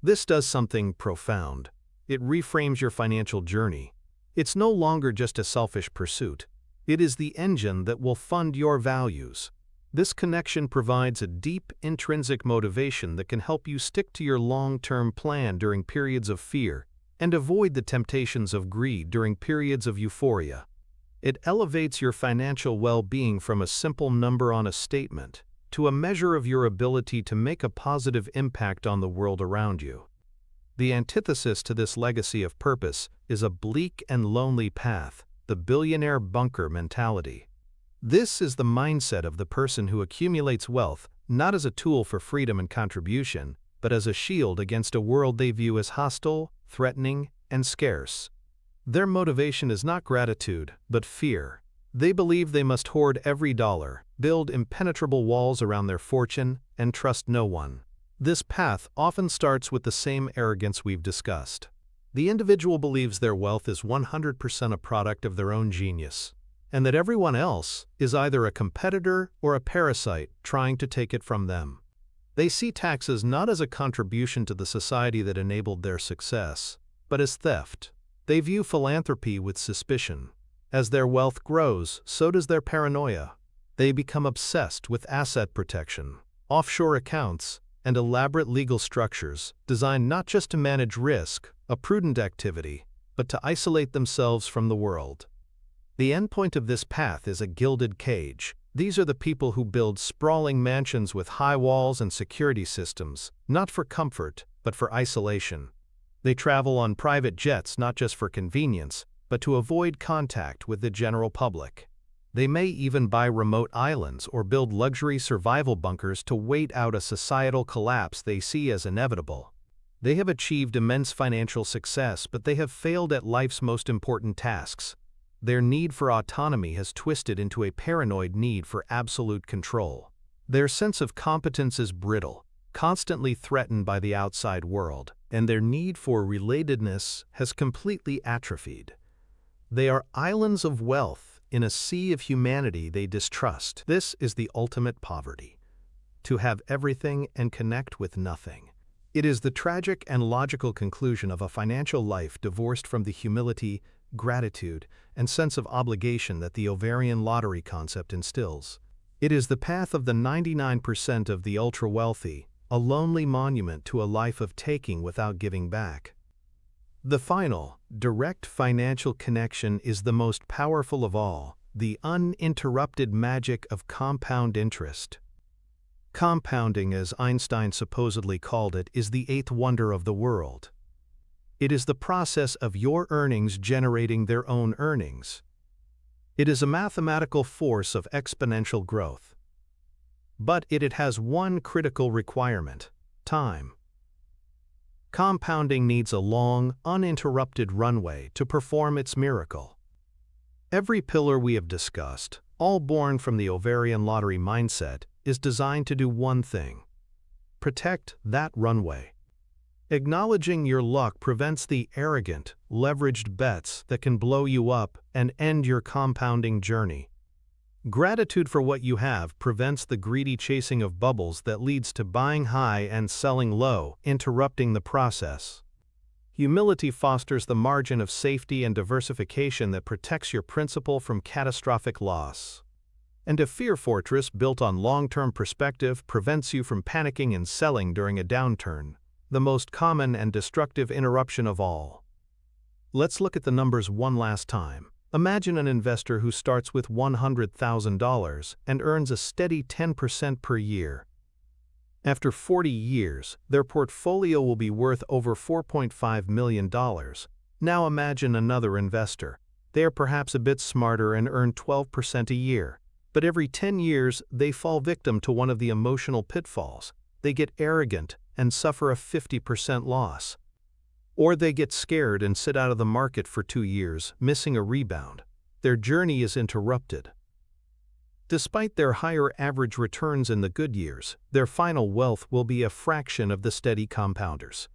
This does something profound. It reframes your financial journey. It's no longer just a selfish pursuit. It is the engine that will fund your values. This connection provides a deep, intrinsic motivation that can help you stick to your long-term plan during periods of fear and avoid the temptations of greed during periods of euphoria. It elevates your financial well-being from a simple number on a statement to a measure of your ability to make a positive impact on the world around you. The antithesis to this legacy of purpose is a bleak and lonely path, the billionaire bunker mentality. This is the mindset of the person who accumulates wealth not as a tool for freedom and contribution, but as a shield against a world they view as hostile, threatening, and scarce. Their motivation is not gratitude, but fear. They believe they must hoard every dollar, build impenetrable walls around their fortune, and trust no one. This path often starts with the same arrogance we've discussed. The individual believes their wealth is 100% a product of their own genius, and that everyone else is either a competitor or a parasite trying to take it from them. They see taxes not as a contribution to the society that enabled their success, but as theft. They view philanthropy with suspicion. As their wealth grows, so does their paranoia. They become obsessed with asset protection, offshore accounts, and elaborate legal structures designed not just to manage risk, a prudent activity, but to isolate themselves from the world. The endpoint of this path is a gilded cage. These are the people who build sprawling mansions with high walls and security systems, not for comfort, but for isolation. They travel on private jets not just for convenience, but to avoid contact with the general public. They may even buy remote islands or build luxury survival bunkers to wait out a societal collapse they see as inevitable. They have achieved immense financial success, but they have failed at life's most important tasks. Their need for autonomy has twisted into a paranoid need for absolute control. Their sense of competence is brittle, constantly threatened by the outside world, and their need for relatedness has completely atrophied. They are islands of wealth in a sea of humanity they distrust. This is the ultimate poverty: to have everything and connect with nothing. It is the tragic and logical conclusion of a financial life divorced from the humility, gratitude, and sense of obligation that the Ovarian Lottery concept instills. It is the path of the 99% of the ultra-wealthy, a lonely monument to a life of taking without giving back. The final, direct financial connection is the most powerful of all, the uninterrupted magic of compound interest. Compounding, as Einstein supposedly called it, is the eighth wonder of the world. It is the process of your earnings generating their own earnings. It is a mathematical force of exponential growth. But it has one critical requirement: time. Compounding needs a long, uninterrupted runway to perform its miracle. Every pillar we have discussed, all born from the Ovarian Lottery mindset, is designed to do one thing: protect that runway. Acknowledging your luck prevents the arrogant, leveraged bets that can blow you up and end your compounding journey. Gratitude for what you have prevents the greedy chasing of bubbles that leads to buying high and selling low, interrupting the process. Humility fosters the margin of safety and diversification that protects your principal from catastrophic loss. And a fear fortress built on long-term perspective prevents you from panicking and selling during a downturn, the most common and destructive interruption of all. Let's look at the numbers one last time. Imagine an investor who starts with $100,000 and earns a steady 10% per year. After 40 years, their portfolio will be worth over $4.5 million. Now imagine another investor. They are perhaps a bit smarter and earn 12% a year. But every 10 years, they fall victim to one of the emotional pitfalls. They get arrogant and suffer a 50% loss. Or they get scared and sit out of the market for 2 years, missing a rebound. Their journey is interrupted. Despite their higher average returns in the good years, their final wealth will be a fraction of the steady compounders.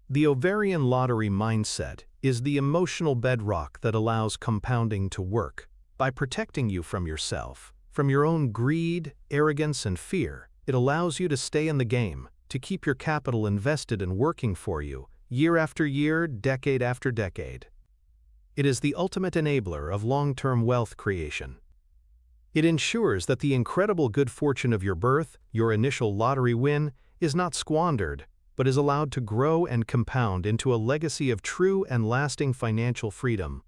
The Ovarian Lottery mindset is the emotional bedrock that allows compounding to work. By protecting you from yourself, from your own greed, arrogance, and fear, it allows you to stay in the game, to keep your capital invested and working for you, year after year, decade after decade. It is the ultimate enabler of long-term wealth creation. It ensures that the incredible good fortune of your birth, your initial lottery win, is not squandered, but is allowed to grow and compound into a legacy of true and lasting financial freedom.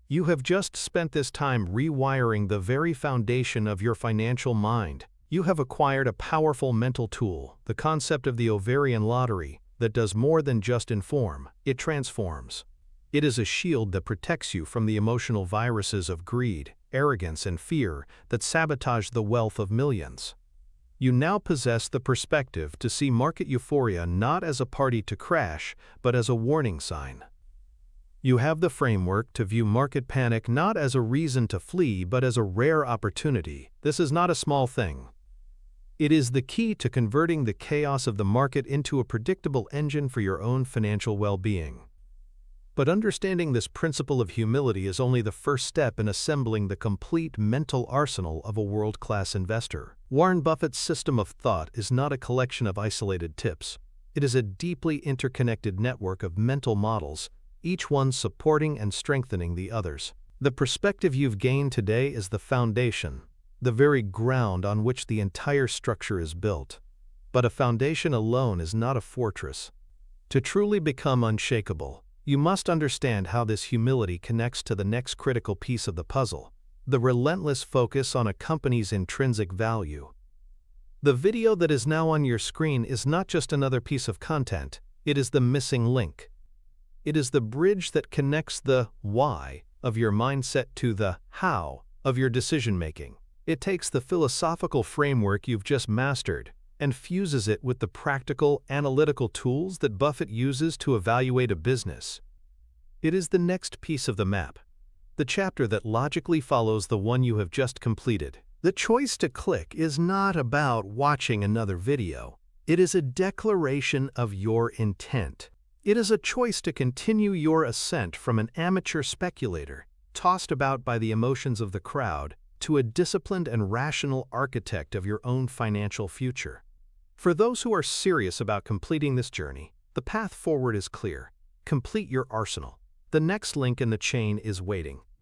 You have just spent this time rewiring the very foundation of your financial mind. You have acquired a powerful mental tool, the concept of the Ovarian Lottery, that does more than just inform, it transforms. It is a shield that protects you from the emotional viruses of greed, arrogance, and fear that sabotage the wealth of millions. You now possess the perspective to see market euphoria not as a party to crash, but as a warning sign. You have the framework to view market panic not as a reason to flee, but as a rare opportunity. This is not a small thing. It is the key to converting the chaos of the market into a predictable engine for your own financial well-being. But understanding this principle of humility is only the first step in assembling the complete mental arsenal of a world-class investor. Warren Buffett's system of thought is not a collection of isolated tips. It is a deeply interconnected network of mental models, each one supporting and strengthening the others. The perspective you've gained today is the foundation, the very ground on which the entire structure is built. But a foundation alone is not a fortress. To truly become unshakable, you must understand how this humility connects to the next critical piece of the puzzle, the relentless focus on a company's intrinsic value. The video that is now on your screen is not just another piece of content, it is the missing link. It is the bridge that connects the why of your mindset to the how of your decision-making. It takes the philosophical framework you've just mastered and fuses it with the practical, analytical tools that Buffett uses to evaluate a business. It is the next piece of the map, the chapter that logically follows the one you have just completed. The choice to click is not about watching another video. It is a declaration of your intent. It is a choice to continue your ascent from an amateur speculator, tossed about by the emotions of the crowd, to a disciplined and rational architect of your own financial future. For those who are serious about completing this journey, the path forward is clear. Complete your arsenal. The next link in the chain is waiting.